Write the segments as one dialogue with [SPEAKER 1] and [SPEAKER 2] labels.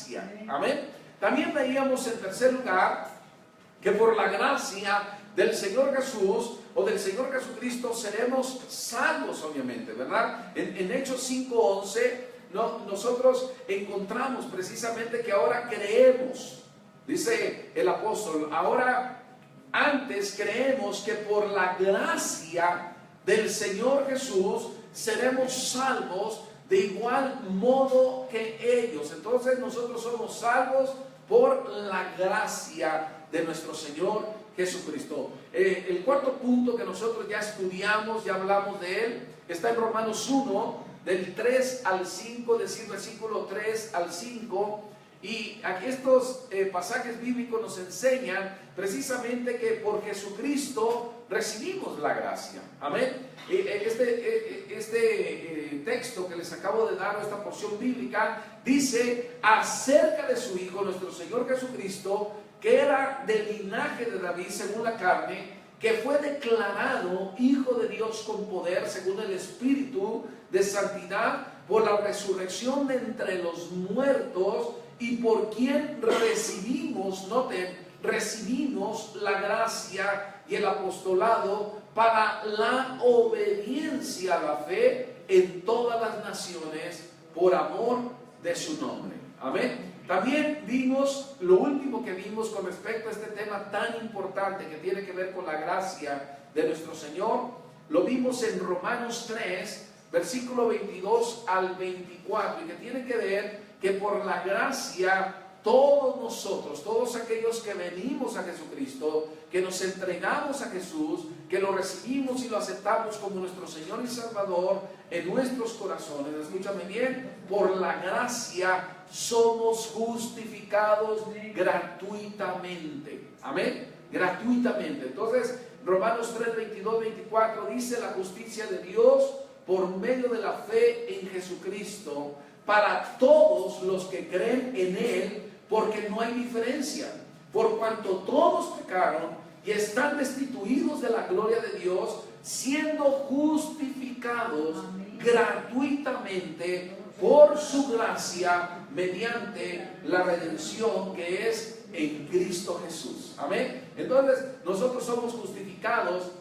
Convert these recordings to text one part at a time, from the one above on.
[SPEAKER 1] gracia. Amén. También veíamos en tercer lugar que por la gracia del Señor Jesús o del Señor Jesucristo seremos salvos, obviamente, ¿verdad? En Hechos 5:11 nosotros encontramos precisamente que ahora creemos, dice el apóstol, ahora antes creemos que por la gracia del Señor Jesús seremos salvos de igual modo que ellos. Entonces nosotros somos salvos por la gracia de nuestro Señor Jesucristo. El cuarto punto que nosotros ya estudiamos, ya hablamos de él, está en Romanos 1, del 3 al 5, decir versículo 3 al 5. Y aquí estos pasajes bíblicos nos enseñan precisamente que por Jesucristo recibimos la gracia. Amén. Este texto que les acabo de dar, esta porción bíblica, dice acerca de su Hijo, nuestro Señor Jesucristo, que era del linaje de David según la carne, que fue declarado Hijo de Dios con poder según el Espíritu de santidad por la resurrección de entre los muertos, y por quien recibimos, noten, recibimos la gracia y el apostolado para la obediencia a la fe en todas las naciones por amor de su nombre. Amén. También vimos, lo último que vimos con respecto a este tema tan importante que tiene que ver con la gracia de nuestro Señor, lo vimos en Romanos 3, versículo 22 al 24, y que tiene que ver que por la gracia todos nosotros, todos aquellos que venimos a Jesucristo, que nos entregamos a Jesús, que lo recibimos y lo aceptamos como nuestro Señor y Salvador en nuestros corazones, escúchame bien, por la gracia somos justificados gratuitamente. Amén. Gratuitamente. Entonces, Romanos 3, 22, 24 dice la justicia de Dios por medio de la fe en Jesucristo para todos los que creen en Él, porque no hay diferencia, por cuanto todos pecaron y están destituidos de la gloria de Dios, siendo justificados gratuitamente por su gracia mediante la redención que es en Cristo Jesús. Amén. Entonces nosotros somos justificados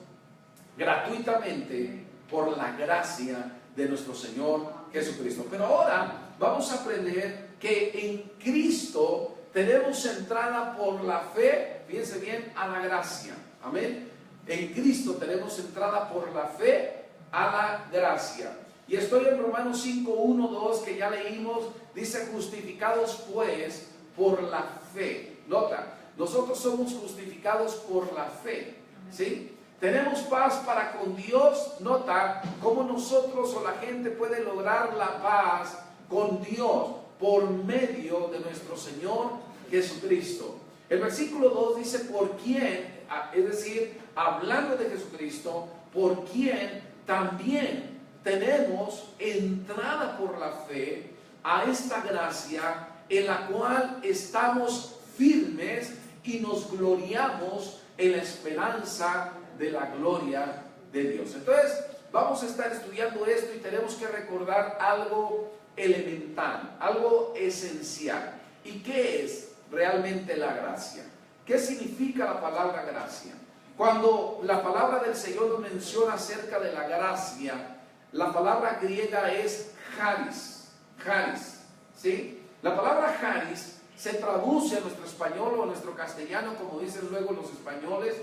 [SPEAKER 1] gratuitamente por la gracia de nuestro Señor Jesucristo. Pero ahora vamos a aprender que en Cristo tenemos entrada por la fe, fíjense bien, a la gracia. Amén. En Cristo tenemos entrada por la fe a la gracia. Y estoy en Romanos 5, 1, 2, que ya leímos, dice justificados pues por la fe. Nota, nosotros somos justificados por la fe, ¿sí? Tenemos paz para con Dios. Nota cómo nosotros o la gente puede lograr la paz con Dios por medio de nuestro Señor Jesucristo. El versículo 2 dice por quien, es decir, hablando de Jesucristo, por quien también tenemos entrada por la fe a esta gracia en la cual estamos firmes y nos gloriamos en la esperanza de la gloria de Dios. Entonces vamos a estar estudiando esto y tenemos que recordar algo elemental, algo esencial. ¿Y qué es realmente la gracia? ¿Qué significa la palabra gracia? Cuando la palabra del Señor nos menciona acerca de la gracia, la palabra griega es charis, charis, ¿sí? La palabra charis se traduce a nuestro español o a nuestro castellano, como dicen luego los españoles,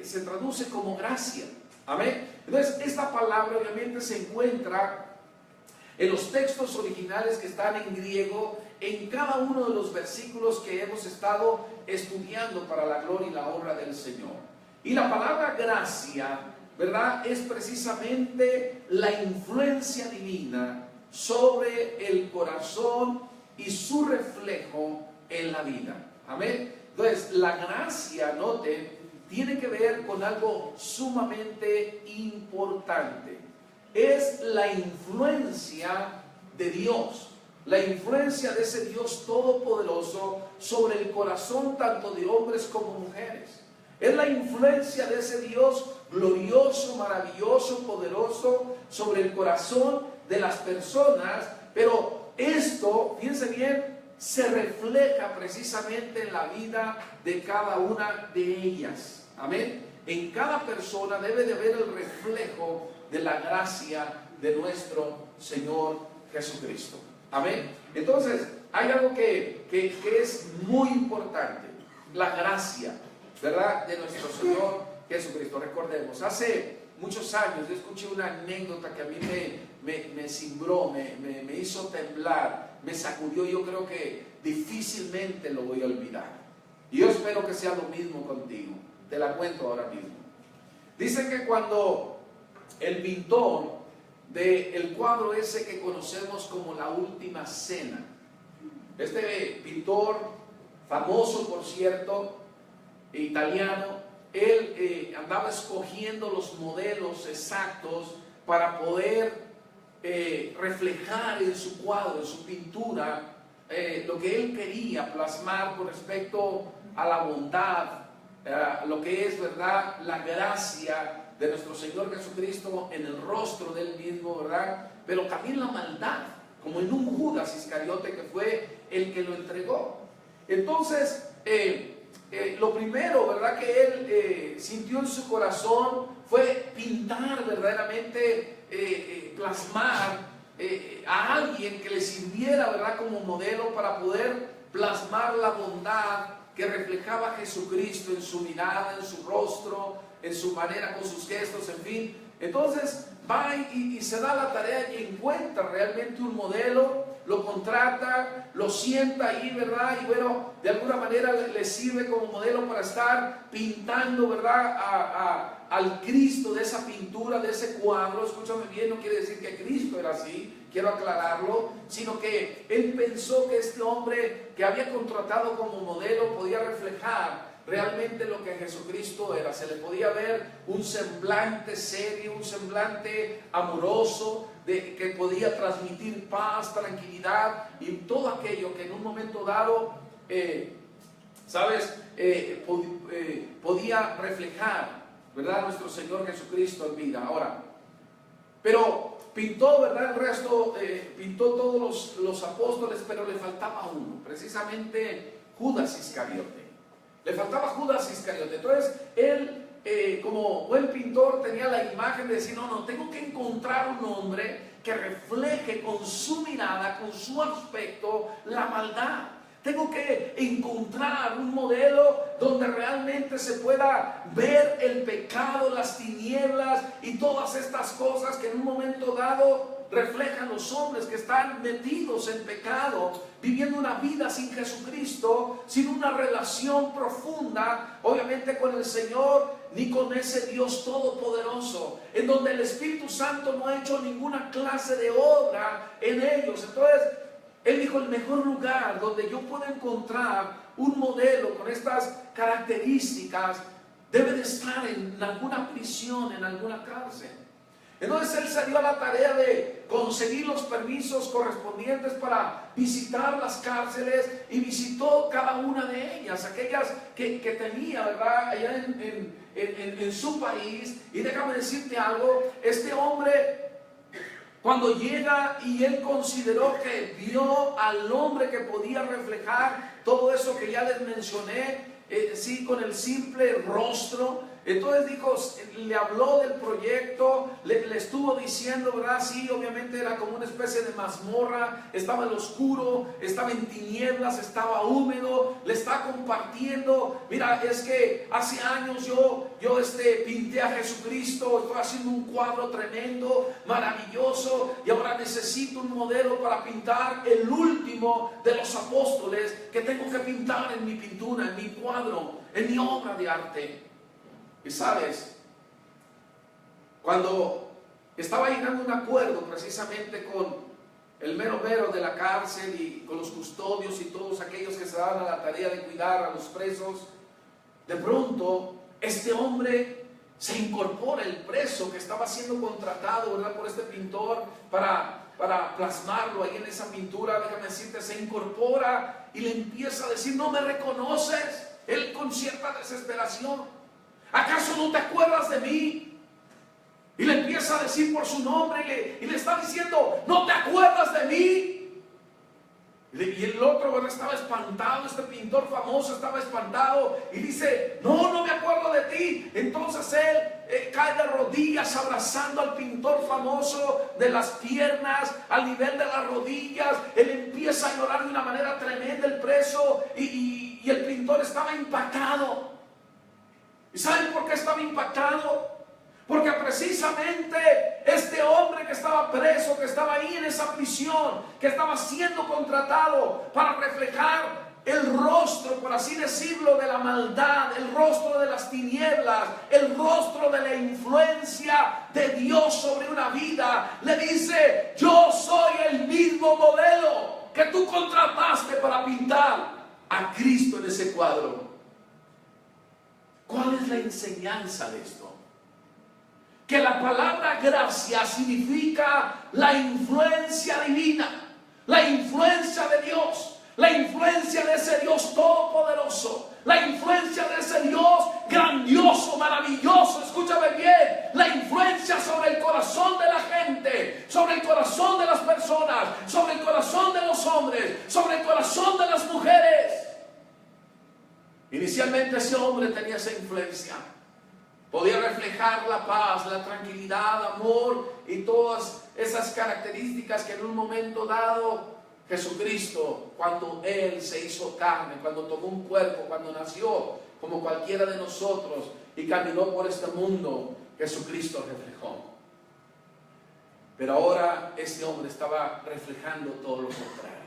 [SPEAKER 1] se traduce como gracia. Amén. Entonces esta palabra obviamente se encuentra en los textos originales que están en griego, en cada uno de los versículos que hemos estado estudiando para la gloria y la honra del Señor. Y la palabra gracia, ¿verdad?, es precisamente la influencia divina sobre el corazón y su reflejo en la vida. Amén. Entonces la gracia, noten, tiene que ver con algo sumamente importante. Es la influencia de Dios, la influencia de ese Dios todopoderoso sobre el corazón tanto de hombres como mujeres. Es la influencia de ese Dios glorioso, maravilloso, poderoso sobre el corazón de las personas. Pero esto, fíjense bien, se refleja precisamente en la vida de cada una de ellas. Amén. En cada persona debe de haber el reflejo de la gracia de nuestro Señor Jesucristo. Amén. Entonces, hay algo que es muy importante: la gracia, ¿verdad?, de nuestro Señor Jesucristo. Recordemos, hace muchos años yo escuché una anécdota que a mí me cimbró, me hizo temblar, me sacudió. Yo creo que difícilmente lo voy a olvidar. Y yo espero que sea lo mismo contigo. Te la cuento ahora mismo. Dicen que cuando el pintor del cuadro ese que conocemos como La Última Cena, este pintor famoso, por cierto, italiano, él andaba escogiendo los modelos exactos para poder reflejar en su cuadro, en su pintura, lo que él quería plasmar con respecto a la bondad, lo que es, ¿verdad?, la gracia de nuestro Señor Jesucristo en el rostro de él mismo, ¿verdad? Pero también la maldad, como en un Judas Iscariote que fue el que lo entregó. Entonces, lo primero, ¿verdad?, que él sintió en su corazón fue pintar verdaderamente, plasmar a alguien que le sirviera, ¿verdad?, como modelo para poder plasmar la bondad que reflejaba a Jesucristo en su mirada, en su rostro, en su manera, con sus gestos, en fin. Entonces va y se da la tarea y encuentra realmente un modelo, lo contrata, lo sienta ahí, ¿verdad? Y bueno, de alguna manera le sirve como modelo para estar pintando, ¿verdad?, al Cristo de esa pintura, de ese cuadro. Escúchame bien, no quiere decir que Cristo era así, quiero aclararlo, sino que él pensó que este hombre que había contratado como modelo podía reflejar realmente lo que Jesucristo era. Se le podía ver un semblante serio, un semblante amoroso, que podía transmitir paz, tranquilidad y todo aquello que en un momento dado, podía reflejar, ¿verdad?, nuestro Señor Jesucristo en vida. Ahora, pero pintó, ¿verdad?, el resto, pintó todos los apóstoles, pero le faltaba uno, precisamente Judas Iscariote. Le faltaba Judas Iscariote. Entonces él, como buen pintor, tenía la imagen de decir: no, tengo que encontrar un hombre que refleje con su mirada, con su aspecto, la maldad. Tengo que encontrar un modelo donde realmente se pueda ver el pecado, las tinieblas y todas estas cosas que en un momento dado reflejan los hombres que están metidos en pecado, viviendo una vida sin Jesucristo, sin una relación profunda, obviamente, con el Señor, ni con ese Dios todopoderoso, en donde el Espíritu Santo no ha hecho ninguna clase de obra en ellos. Entonces él dijo: el mejor lugar donde yo puedo encontrar un modelo con estas características debe de estar en alguna prisión, en alguna cárcel. Entonces él se dio a la tarea de conseguir los permisos correspondientes para visitar las cárceles, y visitó cada una de ellas, aquellas que tenía, ¿verdad?, allá en su país. Y déjame decirte algo: este hombre, cuando llega y él consideró que vio al hombre que podía reflejar todo eso que ya les mencioné, sí, con el simple rostro, entonces dijo, le habló del proyecto, le estuvo diciendo, ¿verdad? Sí, obviamente era como una especie de mazmorra, estaba en lo oscuro, estaba en tinieblas, estaba húmedo, le está compartiendo: mira, es que hace años yo pinté a Jesucristo, estoy haciendo un cuadro tremendo, maravilloso, y ahora necesito un modelo para pintar el último de los apóstoles que tengo que pintar en mi pintura, en mi cuadro, en mi obra de arte. Y sabes, cuando estaba llegando a un acuerdo precisamente con el mero de la cárcel y con los custodios y todos aquellos que se daban a la tarea de cuidar a los presos, de pronto este hombre se incorpora, el preso que estaba siendo contratado, ¿verdad?, por este pintor para plasmarlo ahí en esa pintura. Déjame decirte, se incorpora y le empieza a decir: ¿no me reconoces? Él con cierta desesperación: ¿acaso no te acuerdas de mí? Y le empieza a decir por su nombre y le está diciendo: ¿no te acuerdas de mí? Y el otro, ¿verdad?, estaba espantado, este pintor famoso estaba espantado y dice, no me acuerdo de ti. Entonces él cae de rodillas abrazando al pintor famoso de las piernas, al nivel de las rodillas. Él empieza a llorar de una manera tremenda, el preso, y el pintor estaba impactado. ¿Y saben por qué estaba impactado? Porque precisamente este hombre que estaba preso, que estaba ahí en esa prisión, que estaba siendo contratado para reflejar el rostro, por así decirlo, de la maldad, el rostro de las tinieblas, el rostro de la influencia de Dios sobre una vida, le dice, yo soy el mismo modelo que tú contrataste para pintar a Cristo en ese cuadro. ¿Cuál es la enseñanza de esto? Que la palabra gracia significa la influencia divina, la influencia de Dios, la influencia de ese Dios todopoderoso, la influencia de ese Dios grandioso, maravilloso. Escúchame bien, la influencia sobre el corazón de la gente, sobre el corazón de las personas, sobre el corazón de los hombres, sobre el corazón de las mujeres. Inicialmente ese hombre tenía esa influencia. Podía reflejar la paz, la tranquilidad, amor y todas esas características que en un momento dado Jesucristo, cuando Él se hizo carne, cuando tomó un cuerpo, cuando nació como cualquiera de nosotros y caminó por este mundo, Jesucristo reflejó. Pero ahora este hombre estaba reflejando todo lo contrario.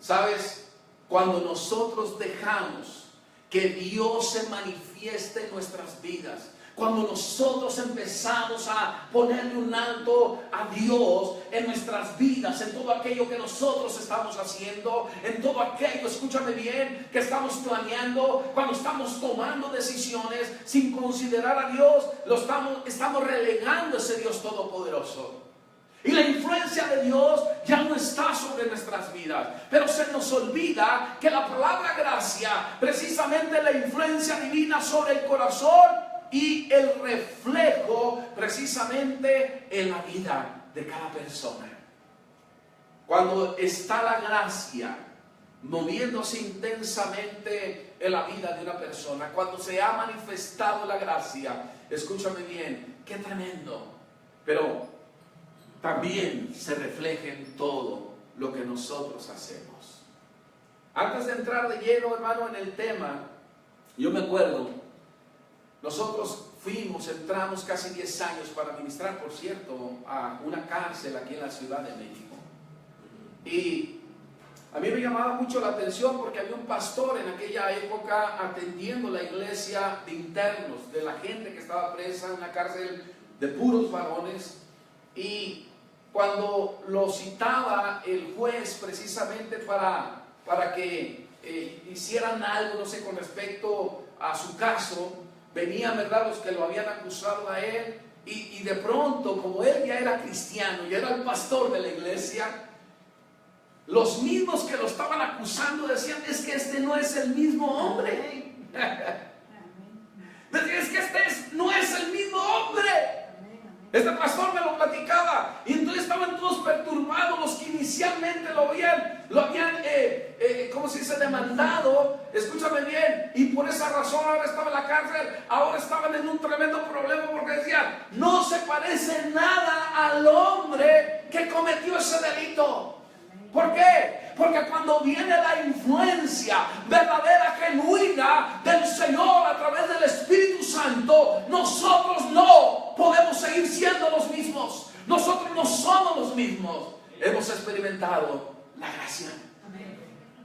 [SPEAKER 1] ¿Sabes? Cuando nosotros dejamos que Dios se manifieste en nuestras vidas, cuando nosotros empezamos a ponerle un alto a Dios en nuestras vidas, en todo aquello que nosotros estamos haciendo, en todo aquello, escúchame bien, que estamos planeando, cuando estamos tomando decisiones sin considerar a Dios, estamos relegando a ese Dios todopoderoso. Y la influencia de Dios ya no está sobre nuestras vidas. Pero se nos olvida que la palabra gracia, precisamente la influencia divina sobre el corazón y el reflejo precisamente en la vida de cada persona. Cuando está la gracia moviéndose intensamente en la vida de una persona, cuando se ha manifestado la gracia, escúchame bien, qué tremendo. Pero también se refleja en todo lo que nosotros hacemos. Antes de entrar de lleno, hermano, en el tema, yo me acuerdo, nosotros entramos casi 10 años para ministrar, por cierto, a una cárcel aquí en la Ciudad de México. Y a mí me llamaba mucho la atención porque había un pastor en aquella época atendiendo la iglesia de internos, de la gente que estaba presa en una cárcel de puros varones. Y cuando lo citaba el juez precisamente para que hicieran algo, no sé, con respecto a su caso, venían, ¿verdad?, los que lo habían acusado a él, y de pronto, como él ya era cristiano, ya era el pastor de la iglesia, los mismos que lo estaban acusando decían, es que este no es el mismo hombre. Decían, es que no es el mismo hombre. Este pastor me lo platicaba y entonces estaban todos perturbados, los que inicialmente lo habían ¿cómo se dice?, demandado, escúchame bien, y por esa razón ahora estaba en la cárcel. Ahora estaban en un tremendo problema porque decían, no se parece nada al hombre que cometió ese delito. ¿Por qué? Porque cuando viene la influencia verdadera, genuina del Señor a través del Espíritu Santo, nosotros no podemos seguir siendo los mismos. Nosotros no somos los mismos. Hemos experimentado la gracia.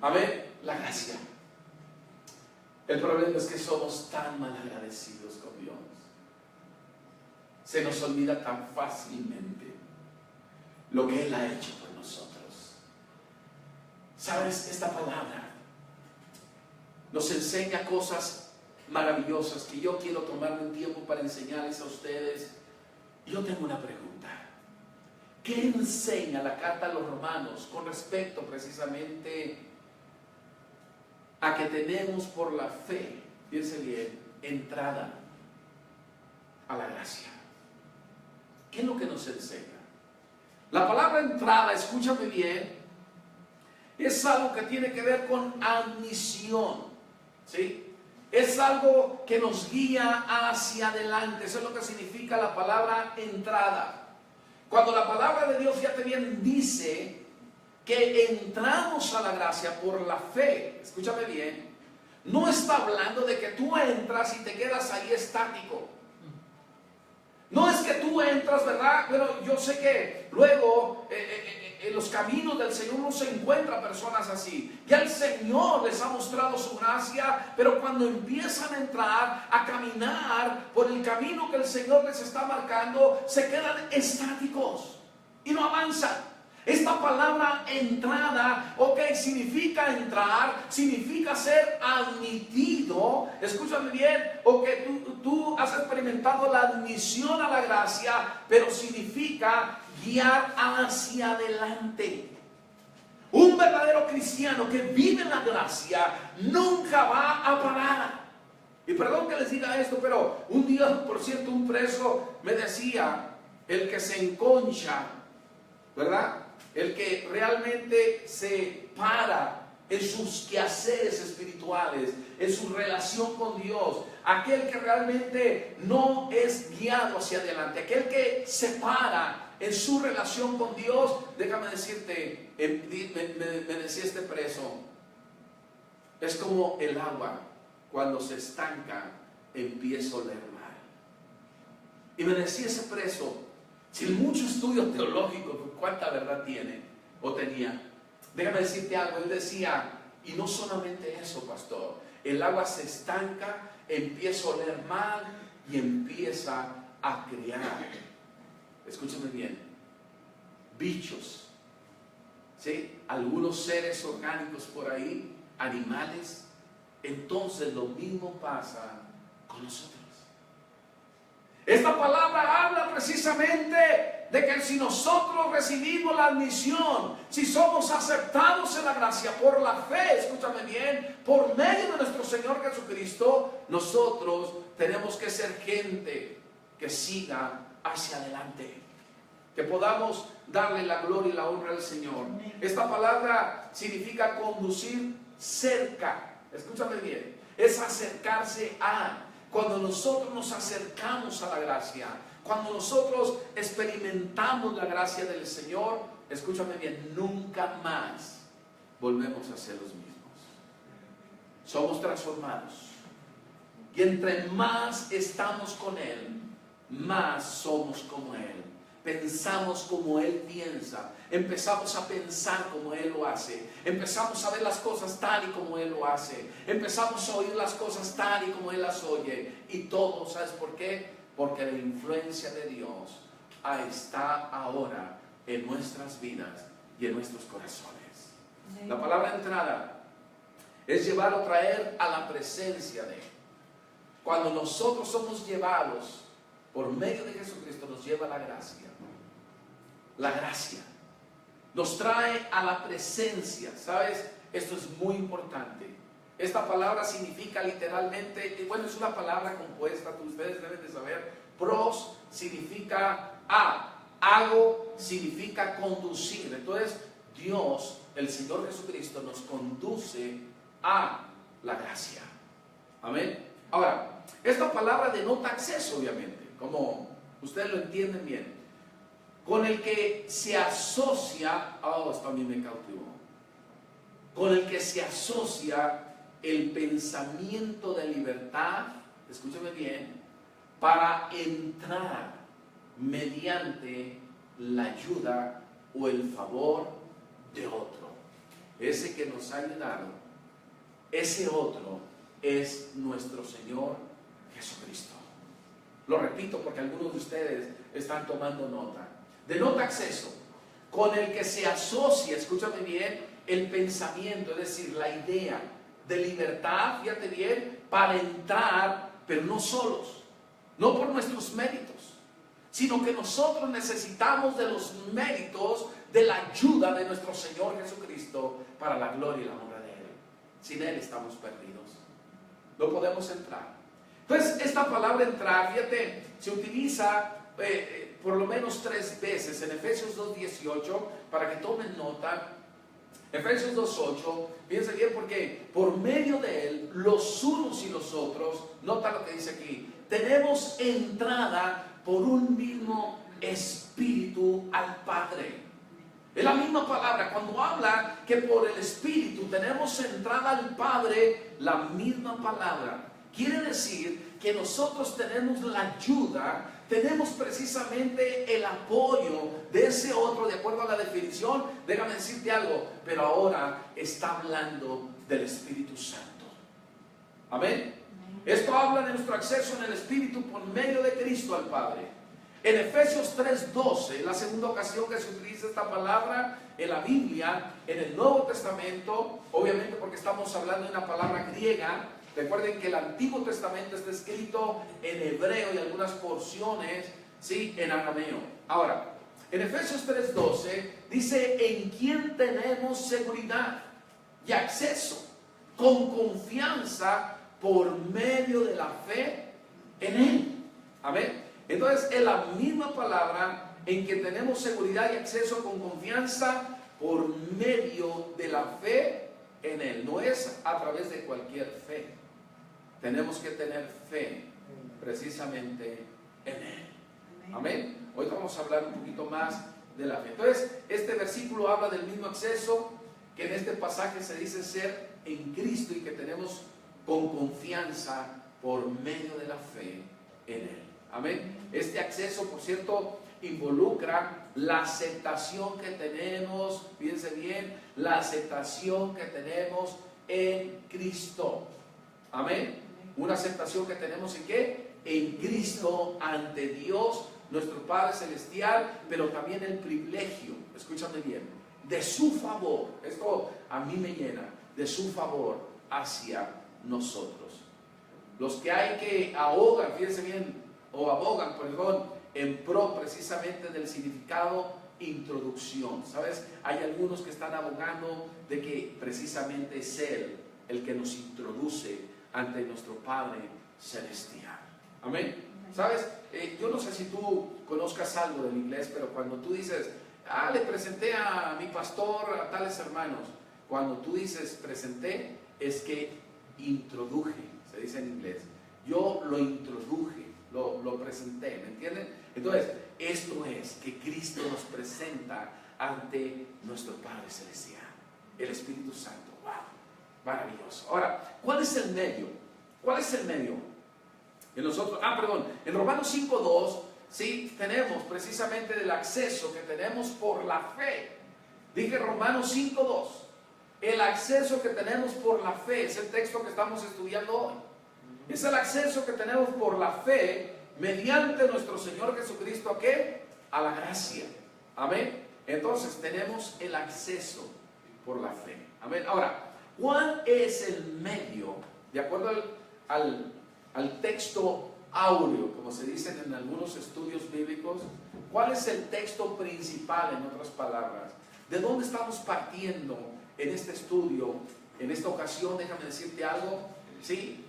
[SPEAKER 1] Amén. La gracia. El problema es que somos tan mal agradecidos con Dios. Se nos olvida tan fácilmente lo que Él ha hecho por nosotros. ¿Sabes? Esta palabra nos enseña cosas maravillosas que yo quiero tomarme un tiempo para enseñarles a ustedes. Yo tengo una pregunta. ¿Qué enseña la carta a los romanos con respecto precisamente a que tenemos por la fe, fíjense bien, entrada a la gracia? ¿Qué es lo que nos enseña? La palabra entrada, escúchame bien, Es algo que tiene que ver con admisión, ¿sí? Es algo que nos guía hacia adelante. Eso es lo que significa la palabra entrada. Cuando la palabra de Dios, fíjate bien, dice que entramos a la gracia por la fe, escúchame bien, no está hablando de que tú entras y te quedas ahí estático. No es que tú entras, ¿verdad? Pero yo sé que luego en los caminos del Señor uno se encuentra personas así. Ya el Señor les ha mostrado su gracia, pero cuando empiezan a entrar, a caminar por el camino que el Señor les está marcando, se quedan estáticos y no avanzan. Esta palabra entrada, ok, significa entrar, significa ser admitido. Escúchame bien, ok, tú has experimentado la admisión a la gracia, pero significa guiar hacia adelante. Un verdadero cristiano que vive en la gracia nunca va a parar. Y perdón que les diga esto, pero un día, por cierto, un preso me decía, el que se enconcha, ¿verdad? El que realmente se para en sus quehaceres espirituales, en su relación con Dios, aquel que realmente no es guiado hacia adelante, aquel que se para en su relación con Dios, déjame decirte, me decía este preso, es como el agua, cuando se estanca, empieza a oler mal. Y me decía ese preso, sin mucho estudio teológico, ¿cuánta verdad tiene o tenía? Déjame decirte algo, él decía, y no solamente eso, pastor, el agua se estanca, empieza a oler mal y empieza a criar, escúchame bien, bichos, ¿sí? Algunos seres orgánicos por ahí, animales. Entonces lo mismo pasa con nosotros. Esta palabra habla precisamente de que si nosotros recibimos la admisión, si somos aceptados en la gracia por la fe, escúchame bien, por medio de nuestro Señor Jesucristo, nosotros tenemos que ser gente que siga hacia adelante, que podamos darle la gloria y la honra al Señor. Esta palabra significa conducir cerca, escúchame bien, es acercarse a. Cuando nosotros nos acercamos a la gracia, cuando nosotros experimentamos la gracia del Señor, escúchame bien, nunca más volvemos a ser los mismos. Somos transformados. Y entre más estamos con Él, más somos como Él. Pensamos como Él piensa. Empezamos a pensar como Él lo hace. Empezamos a ver las cosas tal y como Él lo hace. Empezamos a oír las cosas tal y como Él las oye. Y todo, ¿sabes por qué? Porque la influencia de Dios está ahora en nuestras vidas y en nuestros corazones. La palabra entrada es llevar o traer a la presencia de Él. Cuando nosotros somos llevados por medio de Jesucristo, nos lleva la gracia. La gracia nos trae a la presencia, ¿sabes? Esto es muy importante. Esta palabra significa literalmente, bueno, es una palabra compuesta, ustedes deben de saber. Pros significa hago significa conducir. Entonces Dios, el Señor Jesucristo, nos conduce a la gracia. Amén. Ahora, esta palabra denota acceso, obviamente, como ustedes lo entienden bien, con el que se asocia, esto a mí me cautivó, con el que se asocia el pensamiento de libertad, escúchame bien, para entrar mediante la ayuda o el favor de otro. Ese que nos ha ayudado, ese otro es nuestro Señor Jesucristo. Lo repito porque algunos de ustedes están tomando nota. Denota acceso, con el que se asocia, escúchame bien, el pensamiento, es decir, la idea de libertad, fíjate bien, para entrar, pero no solos, no por nuestros méritos, sino que nosotros necesitamos de los méritos, de la ayuda de nuestro Señor Jesucristo para la gloria y la honra de Él. Sin Él estamos perdidos, no podemos entrar. Entonces, esta palabra entrar, fíjate, se utiliza por lo menos 3 veces en Efesios 2:18, para que tomen nota. Efesios 2:8, fíjense bien porque por medio de él, los unos y los otros, nota lo que dice aquí, tenemos entrada por un mismo Espíritu al Padre. Es la misma palabra, cuando habla que por el Espíritu tenemos entrada al Padre, la misma palabra. Quiere decir que nosotros tenemos la ayuda, tenemos precisamente el apoyo de ese otro, de acuerdo a la definición. Déjame decirte algo, pero ahora está hablando del Espíritu Santo. Amén. Esto habla de nuestro acceso en el Espíritu por medio de Cristo al Padre. En Efesios 3:12, la segunda ocasión que se utiliza esta palabra en la Biblia, en el Nuevo Testamento, obviamente porque estamos hablando de una palabra griega. Recuerden que el Antiguo Testamento está escrito en hebreo y algunas porciones, ¿sí?, en arameo. Ahora, en Efesios 3:12 dice, en quien tenemos seguridad y acceso con confianza por medio de la fe en Él. Amén. Entonces, es la misma palabra en que tenemos seguridad y acceso con confianza por medio de la fe en Él. No es a través de cualquier fe. Tenemos que tener fe precisamente en Él. Amén. Hoy vamos a hablar un poquito más de la fe. Entonces, este versículo habla del mismo acceso que en este pasaje se dice ser en Cristo y que tenemos con confianza por medio de la fe en Él. Amén. Este acceso, por cierto, involucra la aceptación que tenemos, fíjense bien, la aceptación que tenemos en Cristo. Amén. Una aceptación que tenemos en ¿qué? En Cristo ante Dios, nuestro Padre Celestial, pero también el privilegio, escúchame bien, de su favor. Esto a mí me llena, de su favor hacia nosotros. Los que hay que ahogan, fíjense bien, o abogan, perdón, en pro precisamente del significado introducción. ¿Sabes? Hay algunos que están abogando de que precisamente es Él el que nos introduce ante nuestro Padre Celestial. Amén. ¿Sabes? Yo no sé si tú conozcas algo del inglés, pero cuando tú dices, le presenté a mi pastor, a tales hermanos, cuando tú dices presenté, es que introduje, se dice en inglés. Yo lo introduje. Lo presenté, ¿me entienden? Entonces, esto es que Cristo nos presenta ante nuestro Padre Celestial, el Espíritu Santo. ¡Wow! Maravilloso. Ahora, ¿cuál es el medio? ¿Cuál es el medio? En Romanos 5:2, sí, tenemos precisamente del acceso que tenemos por la fe. Dije Romanos 5:2, el acceso que tenemos por la fe, es el texto que estamos estudiando hoy. Es el acceso que tenemos por la fe mediante nuestro Señor Jesucristo. ¿A qué? A la gracia. Amén. Entonces tenemos el acceso por la fe. Amén. Ahora, ¿cuál es el medio? De acuerdo al texto áureo, como se dicen en algunos estudios bíblicos, ¿cuál es el texto principal, en otras palabras? ¿De dónde estamos partiendo en este estudio? En esta ocasión, déjame decirte algo, ¿sí?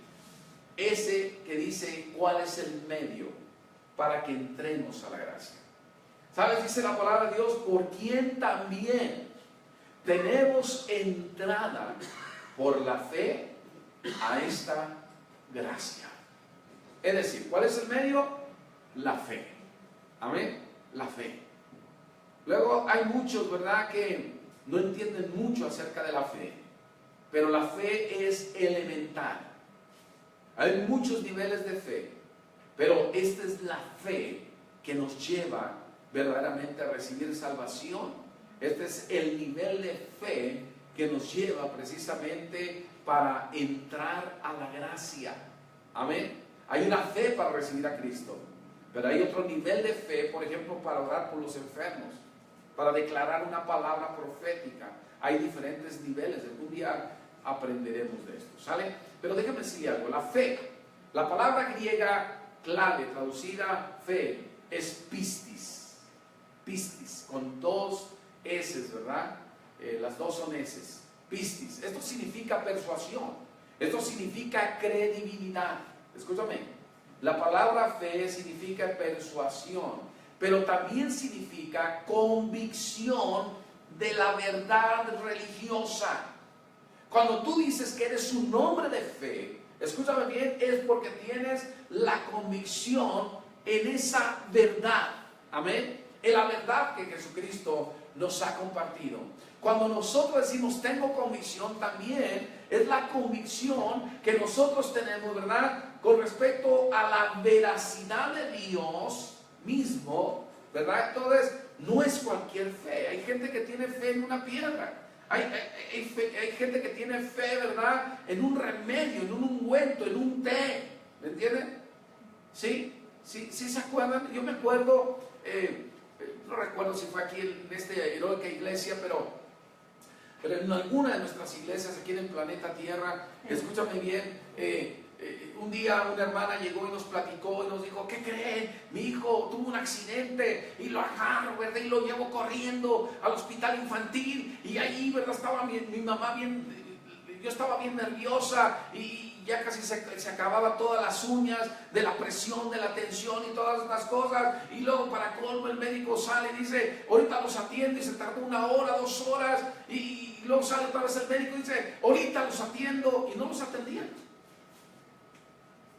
[SPEAKER 1] Ese que dice cuál es el medio para que entremos a la gracia. ¿Sabes? Dice la palabra de Dios, por quien también tenemos entrada por la fe a esta gracia. Es decir, ¿cuál es el medio? La fe. Amén. La fe. Luego hay muchos, ¿verdad?, que no entienden mucho acerca de la fe, pero la fe es elemental. Hay muchos niveles de fe, pero esta es la fe que nos lleva verdaderamente a recibir salvación. Este es el nivel de fe que nos lleva precisamente para entrar a la gracia. Amén. Hay una fe para recibir a Cristo, pero hay otro nivel de fe, por ejemplo, para orar por los enfermos, para declarar una palabra profética. Hay diferentes niveles. Algún día aprenderemos de esto, ¿sale? Pero déjame decirle algo, la fe, la palabra griega clave, traducida fe, es pistis. Pistis, con dos S, ¿verdad? Las dos son S. Pistis. Esto significa persuasión. Esto significa credibilidad. Escúchame. La palabra fe significa persuasión, pero también significa convicción de la verdad religiosa. Cuando tú dices que eres un hombre de fe, escúchame bien, es porque tienes la convicción en esa verdad. Amén. En la verdad que Jesucristo nos ha compartido. Cuando nosotros decimos tengo convicción, también es la convicción que nosotros tenemos, ¿verdad?, con respecto a la veracidad de Dios mismo, ¿verdad? Entonces, no es cualquier fe. Hay gente que tiene fe en una piedra. Hay gente que tiene fe, ¿verdad?, en un remedio, en un ungüento, en un té. ¿Me entienden? ¿Sí? ¿Sí se acuerdan? Yo me acuerdo, no recuerdo si fue aquí en esta heroica iglesia, pero en alguna de nuestras iglesias aquí en el planeta Tierra, escúchame bien, un día una hermana llegó y nos platicó y nos dijo, ¿qué creen? Mi hijo tuvo un accidente y lo agarro, ¿verdad? Y lo llevo corriendo al hospital infantil y ahí, ¿verdad? Estaba mi mamá bien, yo estaba bien nerviosa y ya casi se acababa todas las uñas de la presión, de la tensión y todas estas cosas. Y luego para colmo el médico sale y dice, ahorita los atiendo, y se tardó 1 hora, 2 horas, y luego sale otra vez el médico y dice, ahorita los atiendo, y no los atendían.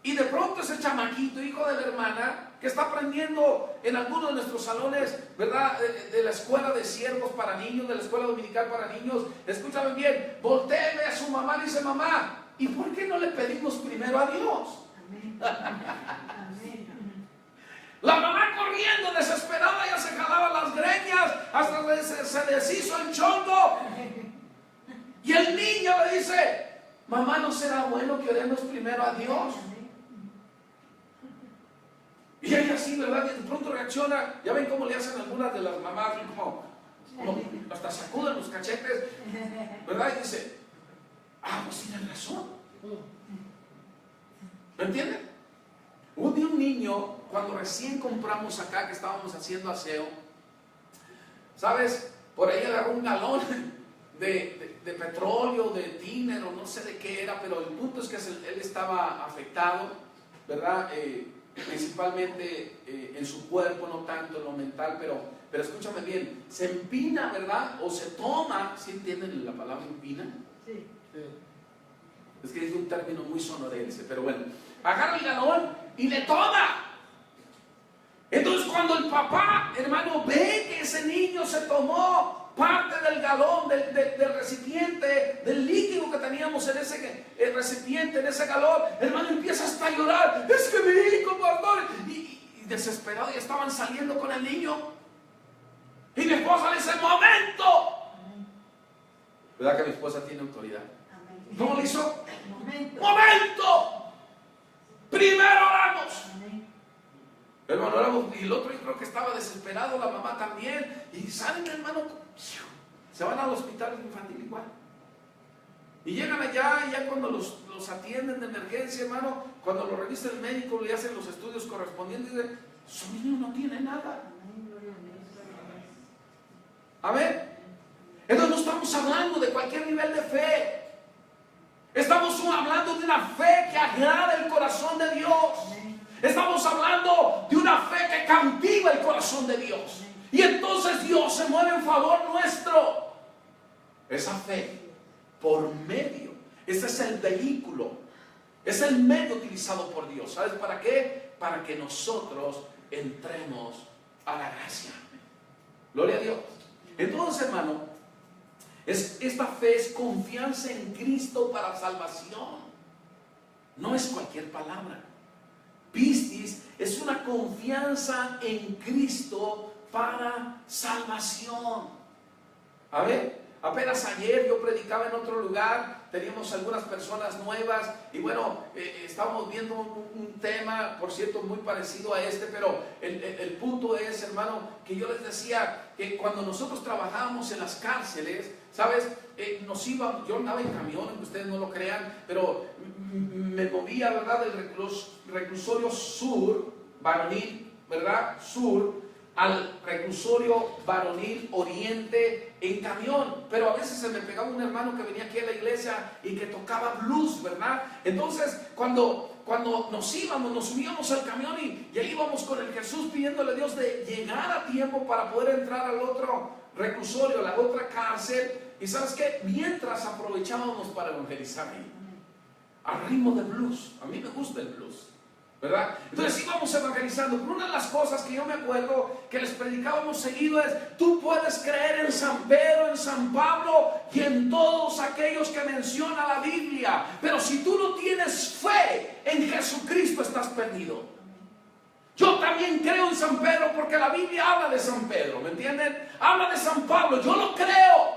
[SPEAKER 1] Y de pronto ese chamaquito, hijo de la hermana, que está aprendiendo en algunos de nuestros salones, ¿verdad?, de la escuela de siervos para niños, de la escuela dominical para niños, escúchame bien, voltea y ve a su mamá y dice, mamá, ¿y por qué no le pedimos primero a Dios? Amén. La mamá corriendo, desesperada, ya se jalaba las greñas, hasta se deshizo el chongo. Y el niño le dice, mamá, ¿no será bueno que oremos primero a Dios? Y ella así, ¿verdad? Y de pronto reacciona. Ya ven cómo le hacen algunas de las mamás, como hasta sacuden los cachetes, ¿verdad? Y dice, pues tienen razón. ¿Me entienden? Un día un niño, cuando recién compramos acá, que estábamos haciendo aseo, ¿sabes? Por ahí agarró un galón de petróleo, de tiner, o no sé de qué era, pero el punto es que él estaba afectado, ¿verdad? Principalmente en su cuerpo, no tanto en lo mental, pero escúchame bien, se empina, ¿verdad? O se toma, ¿sí entienden la palabra empina? Sí. Es que es un término muy sonorense, pero bueno, agarra el galón y le toma. Entonces cuando el papá, hermano, ve que ese niño se tomó parte del galón, del recipiente, del líquido que teníamos en ese recipiente, en ese galón, hermano, empieza hasta a llorar. Es que mi hijo, pastor, y desesperado, ya estaban saliendo con el niño. Y mi esposa le dice, ¡momento! ¿Verdad que mi esposa tiene autoridad? ¿Cómo le hizo? ¡Momento! Primero oramos. Hermano, oramos. Y el otro yo creo que estaba desesperado, la mamá también. Y salen, hermano, se van al hospital infantil igual. Y llegan allá, y ya cuando los atienden de emergencia, hermano, cuando lo revisa el médico, le hacen los estudios correspondientes, dice, su niño no tiene nada. Amén. Entonces no estamos hablando de cualquier nivel de fe. Estamos hablando de una fe que agrada el corazón de Dios. Estamos hablando de una fe que cautiva el corazón de Dios. Y entonces Dios se mueve en favor nuestro. Esa fe, por medio, ese es el vehículo, es el medio utilizado por Dios. ¿Sabes para qué? Para que nosotros entremos a la gracia. Gloria a Dios. Entonces, hermano, esta fe es confianza en Cristo para salvación. No es cualquier palabra. Pistis es una confianza en Cristo para salvación. A ver, apenas ayer yo predicaba en otro lugar, teníamos algunas personas nuevas y bueno, estábamos viendo un tema, por cierto, muy parecido a este, pero el punto es, hermano, que yo les decía que cuando nosotros trabajábamos en las cárceles, ¿sabes? Yo andaba en camión, aunque ustedes no lo crean, pero me movía, ¿verdad?, del reclusorio sur, varonil, ¿verdad?, sur, al reclusorio varonil oriente en camión. Pero a veces se me pegaba un hermano que venía aquí a la iglesia y que tocaba blues, ¿verdad? Entonces cuando nos íbamos, nos subíamos al camión y ahí íbamos con el Jesús pidiéndole a Dios de llegar a tiempo para poder entrar al otro reclusorio, la otra cárcel. Y ¿sabes qué? Mientras aprovechábamos para evangelizar ahí, al ritmo de blues. A mí me gusta el blues, ¿verdad? Entonces íbamos evangelizando. Pero una de las cosas que yo me acuerdo que les predicábamos seguido es: tú puedes creer en San Pedro, en San Pablo y en todos aquellos que menciona la Biblia, pero si tú no tienes fe en Jesucristo, estás perdido. Yo también creo en San Pedro porque la Biblia habla de San Pedro, ¿me entienden? Habla de San Pablo, yo lo creo,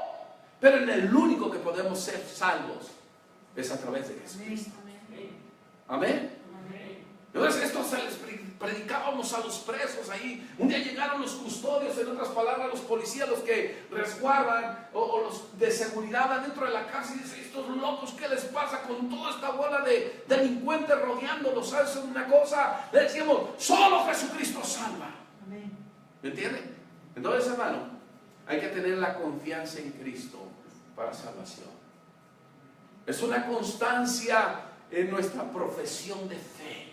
[SPEAKER 1] pero en el único que podemos ser salvos es a través de Jesucristo. Amén. Entonces esto se les predicábamos a los presos ahí. Un día llegaron los custodios, en otras palabras los policías, los que resguardan o los de seguridad adentro de la casa, y dicen: estos locos, ¿qué les pasa con toda esta bola de delincuentes rodeándolos? ¿Sabes una cosa? Le decíamos: solo Jesucristo salva. ¿Me entienden? Entonces, hermano, hay que tener la confianza en Cristo para salvación. Es una constancia en nuestra profesión de fe.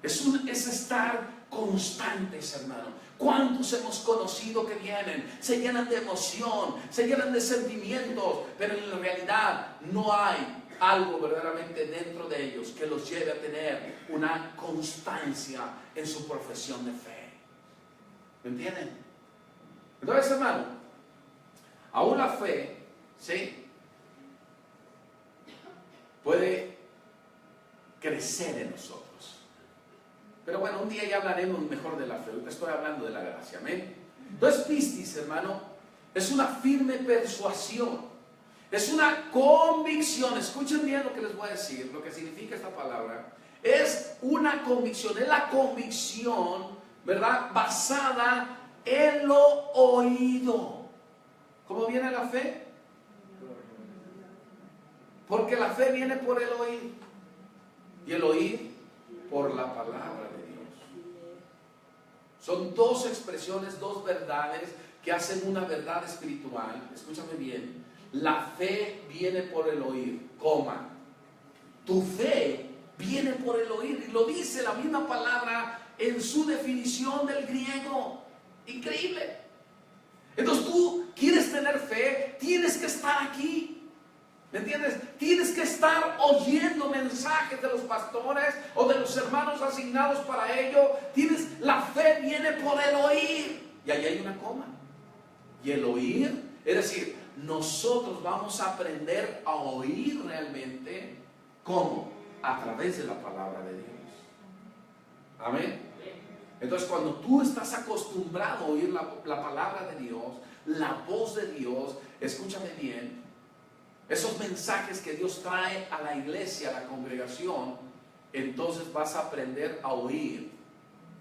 [SPEAKER 1] Es estar constantes, hermano. ¿Cuántos hemos conocido que vienen? Se llenan de emoción, se llenan de sentimientos, pero en realidad no hay algo verdaderamente dentro de ellos que los lleve a tener una constancia en su profesión de fe. ¿Me entienden? Entonces, hermano, aún la fe, ¿sí?, puede crecer en nosotros. Pero bueno, un día ya hablaremos mejor de la fe. Ahorita estoy hablando de la gracia. Amén. Entonces, pistis, hermano, es una firme persuasión. Es una convicción. Escuchen bien lo que les voy a decir, lo que significa esta palabra. Es una convicción. Es la convicción, ¿verdad?, basada en lo oído. ¿Cómo viene la fe? Porque la fe viene por el oír. Y el oír por la palabra de Dios. Son dos expresiones, dos verdades que hacen una verdad espiritual. Escúchame bien. La fe viene por el oír, coma. Tu fe viene por el oír. Y lo dice la misma palabra en su definición del griego. Increíble. Entonces tú quieres tener fe, tienes que estar aquí. ¿Me entiendes? Tienes que estar oyendo mensajes de los pastores o de los hermanos asignados para ello. La fe viene por el oír. Y ahí hay una coma. Y el oír, es decir, nosotros vamos a aprender a oír realmente. ¿Cómo? A través de la palabra de Dios. Amén. Entonces, cuando tú estás acostumbrado a oír la palabra de Dios, la voz de Dios, escúchame bien, esos mensajes que Dios trae a la iglesia, a la congregación, entonces vas a aprender a oír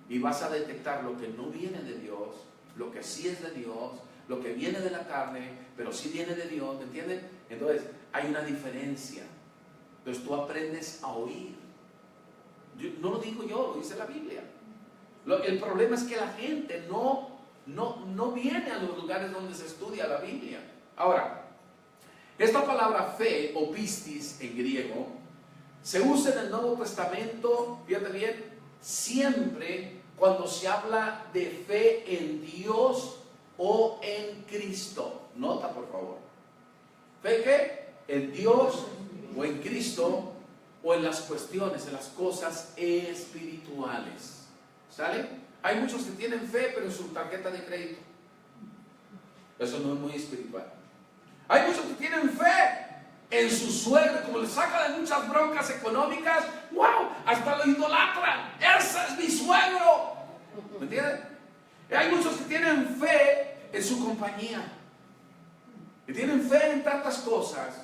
[SPEAKER 1] y vas a detectar lo que no viene de Dios, lo que sí es de Dios, lo que viene de la carne, pero sí viene de Dios, ¿me entienden? Entonces hay una diferencia. Entonces tú aprendes a oír. No lo digo yo, lo dice la Biblia. El problema es que la gente no viene a los lugares donde se estudia la Biblia. Ahora, esta palabra fe o pistis en griego se usa en el Nuevo Testamento, fíjate bien, siempre cuando se habla de fe en Dios o en Cristo. Nota, por favor. ¿Fe qué? En Dios o en Cristo o en las cuestiones, en las cosas espirituales. ¿Sale? Hay muchos que tienen fe, pero en su tarjeta de crédito. Eso no es muy espiritual. Hay muchos que tienen fe en su suegro, como le saca de muchas broncas económicas, ¡wow!, hasta lo idolatran. ¡Ese es mi suegro! ¿Me entienden? Hay muchos que tienen fe en su compañía, que tienen fe en tantas cosas.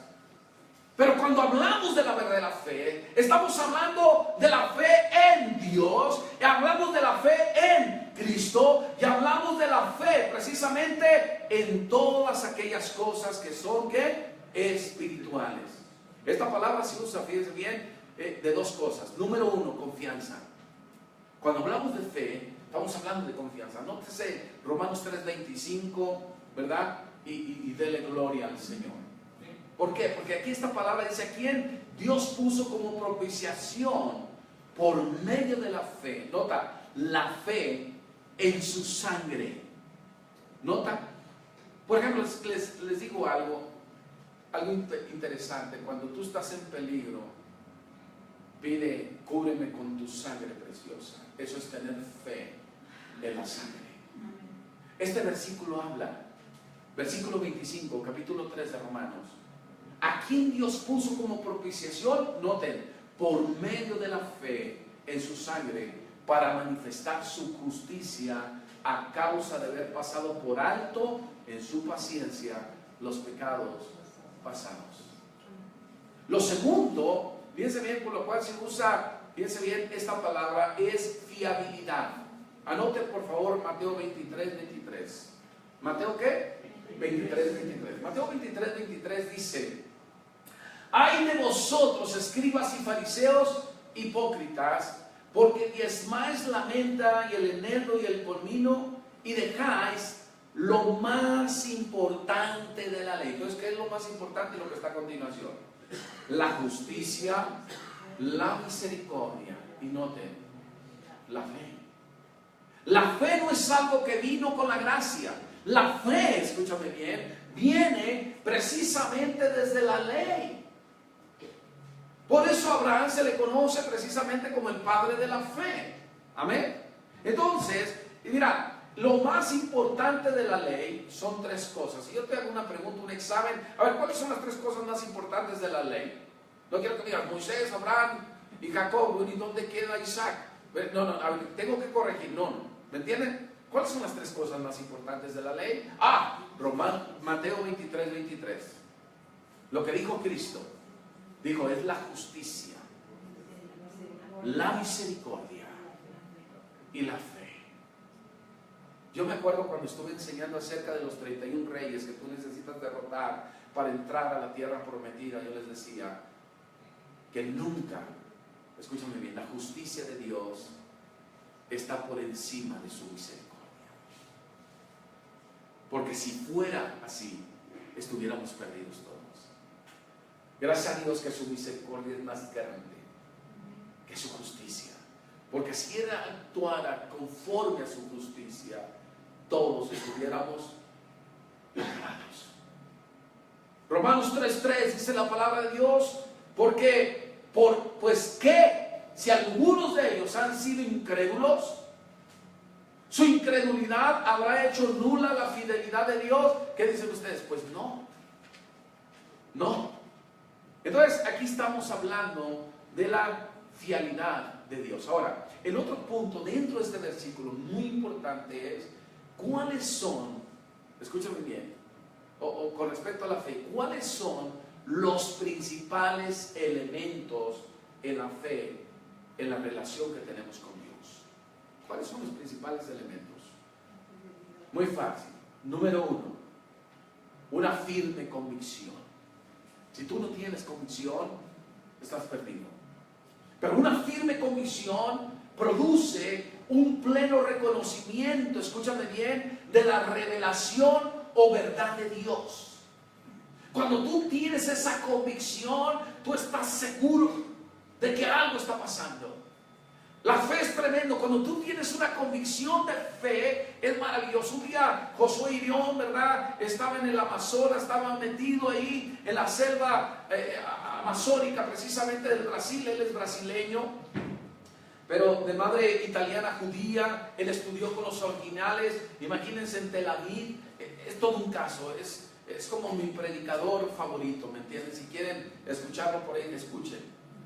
[SPEAKER 1] Pero cuando hablamos de la verdadera fe, estamos hablando de la fe en Dios, y hablamos de la fe en Cristo, y hablamos de la fe precisamente en todas aquellas cosas que son ¿qué? Espirituales. Esta palabra se usa, fíjense bien, de dos cosas. Número uno, confianza. Cuando hablamos de fe, estamos hablando de confianza. Nótese Romanos 3:25, ¿verdad? Y dele gloria al Señor. ¿Por qué? Porque aquí esta palabra dice: a quien Dios puso como propiciación por medio de la fe. Nota, la fe en su sangre. Nota, Por ejemplo, les digo algo interesante. Cuando tú estás en peligro, pide, cúbreme con tu sangre preciosa. Eso es tener fe en la sangre. Este versículo habla, versículo 25, capítulo 3 de Romanos, a quien Dios puso como propiciación, noten, por medio de la fe en su sangre, para manifestar su justicia a causa de haber pasado por alto en su paciencia los pecados pasados. Lo segundo, fíjense bien, por lo cual se usa, fíjense bien, esta palabra es fiabilidad. Anoten por favor Mateo 23. ¿Mateo qué? 23. Mateo 23 dice: ay de vosotros, escribas y fariseos hipócritas, porque diezmáis la menta y el eneldo y el comino, y dejáis lo más importante de la ley. Entonces, ¿qué es lo más importante? Lo que está a continuación: la justicia, la misericordia, y noten, la fe. La fe no es algo que vino con la gracia. La fe, escúchame bien, viene precisamente desde la ley. Por eso a Abraham se le conoce precisamente como el padre de la fe. Amén. Entonces, mira, lo más importante de la ley son tres cosas. Si yo te hago una pregunta, un examen, a ver, ¿cuáles son las tres cosas más importantes de la ley? No quiero que me digas Moisés, Abraham y Jacob, ¿y dónde queda Isaac? No, a ver, tengo que corregir, no. ¿Me entienden? ¿Cuáles son las tres cosas más importantes de la ley? Mateo 23. Lo que dijo Cristo, dijo, es la justicia, la misericordia y la fe. Yo me acuerdo cuando estuve enseñando acerca de los 31 reyes que tú necesitas derrotar para entrar a la tierra prometida. Yo les decía que nunca, escúchame bien, la justicia de Dios está por encima de su misericordia. Porque si fuera así, estuviéramos perdidos todos. Gracias a Dios que su misericordia es más grande que su justicia. Porque si Él actuara conforme a su justicia, todos estuviéramos librados. Romanos 3:3 dice la palabra de Dios, pues que si algunos de ellos han sido incrédulos, su incredulidad habrá hecho nula la fidelidad de Dios. ¿Qué dicen ustedes? Pues no. Entonces aquí estamos hablando de la fidelidad de Dios. Ahora, el otro punto dentro de este versículo muy importante es cuáles son, escúchame bien, o con respecto a la fe, cuáles son los principales elementos en la fe, en la relación que tenemos con Dios. ¿Cuáles son los principales elementos? Muy fácil. Número 1, una firme convicción. Si tú no tienes convicción, estás perdido. Pero una firme convicción produce un pleno reconocimiento, escúchame bien, de la revelación o verdad de Dios. Cuando tú tienes esa convicción, tú estás seguro de que algo está pasando. La fe es tremendo. Cuando tú tienes una convicción de fe, es maravilloso. Un día Josué y Irión, ¿verdad?, estaba en el Amazonas, estaban metidos ahí en la selva amazónica, precisamente del Brasil. Él es brasileño, pero de madre italiana judía. Él estudió con los originales. Imagínense, en Tel Aviv. Es todo un caso. Es como mi predicador favorito, ¿me entienden? Si quieren escucharlo por ahí, escuchen.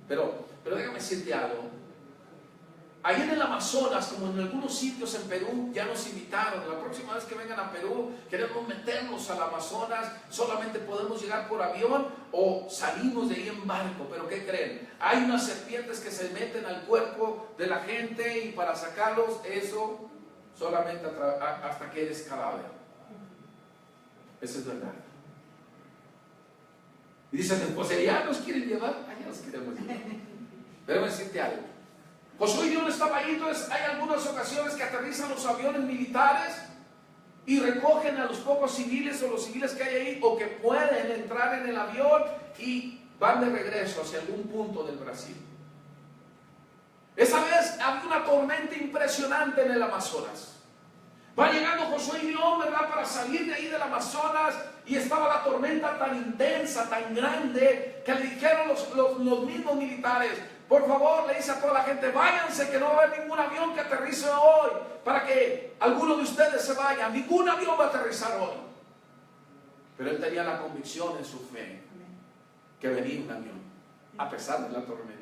[SPEAKER 1] Pero déjame decirte algo. Ahí en el Amazonas, como en algunos sitios en Perú, ya nos invitaron. La próxima vez que vengan a Perú, queremos meternos al Amazonas. Solamente podemos llegar por avión o salimos de ahí en barco. ¿Pero qué creen? Hay unas serpientes que se meten al cuerpo de la gente, y para sacarlos, eso solamente hasta que eres cadáver. Eso es verdad. Y dicen, pues allá nos quieren llevar, allá nos queremos llevar. Pero voy a decirte algo. Josué y Dios estaba ahí. Entonces hay algunas ocasiones que aterrizan los aviones militares y recogen a los pocos civiles o los civiles que hay ahí, o que pueden entrar en el avión, y van de regreso hacia algún punto del Brasil. Esa vez había una tormenta impresionante en el Amazonas. Va llegando Josué y León, ¿verdad? Para salir de ahí del Amazonas, y estaba la tormenta tan intensa, tan grande, que le dijeron los mismos militares: por favor, le dice a toda la gente, váyanse, que no va a haber ningún avión que aterrice hoy, para que alguno de ustedes se vaya. Ningún avión va a aterrizar hoy. Pero él tenía la convicción en su fe que venía un avión, a pesar de la tormenta.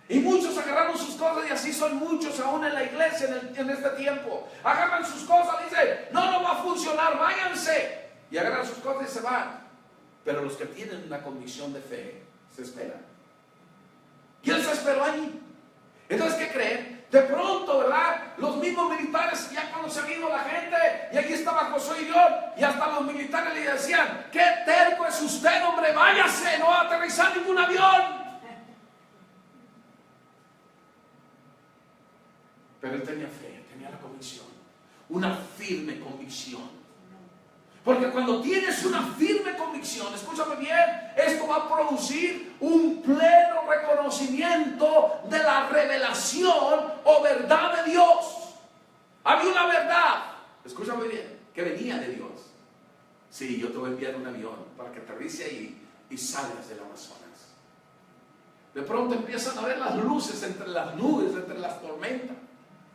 [SPEAKER 1] Y muchos agarraron sus cosas, y así son muchos aún en la iglesia en este tiempo. Agarran sus cosas, dicen, no va a funcionar, váyanse. Y agarran sus cosas y se van. Pero los que tienen una convicción de fe, se esperan. Y él se esperó ahí. Entonces, ¿qué creen? De pronto, ¿verdad? Los mismos militares, ya cuando se vino la gente, y allí estaba Josué y León, y hasta los militares le decían: qué terco es usted, hombre, váyase, no va a aterrizar ningún avión. Pero él tenía fe, tenía la convicción, una firme convicción. Porque cuando tienes una firme convicción, escúchame bien, esto va a producir un pleno reconocimiento de la revelación o verdad de Dios. Había una verdad, escúchame bien, que venía de Dios. Sí, yo te voy a enviar un avión para que aterrice ahí y salgas del Amazonas. De pronto empiezan a ver las luces entre las nubes, entre las tormentas,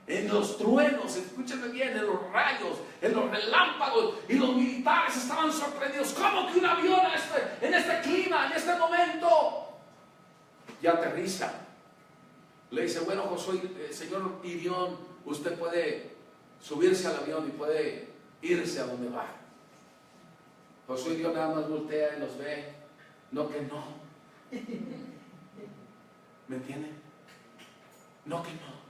[SPEAKER 1] en los truenos, escúchenme bien, en los rayos, en los relámpagos, y los militares estaban sorprendidos. ¿Cómo que un avión en este clima, en este momento? Y aterriza. Le dice: bueno, Josué, señor Irión, usted puede subirse al avión y puede irse a donde va. Josué Irión nada más voltea y los ve. No que no. ¿Me entienden? No que no.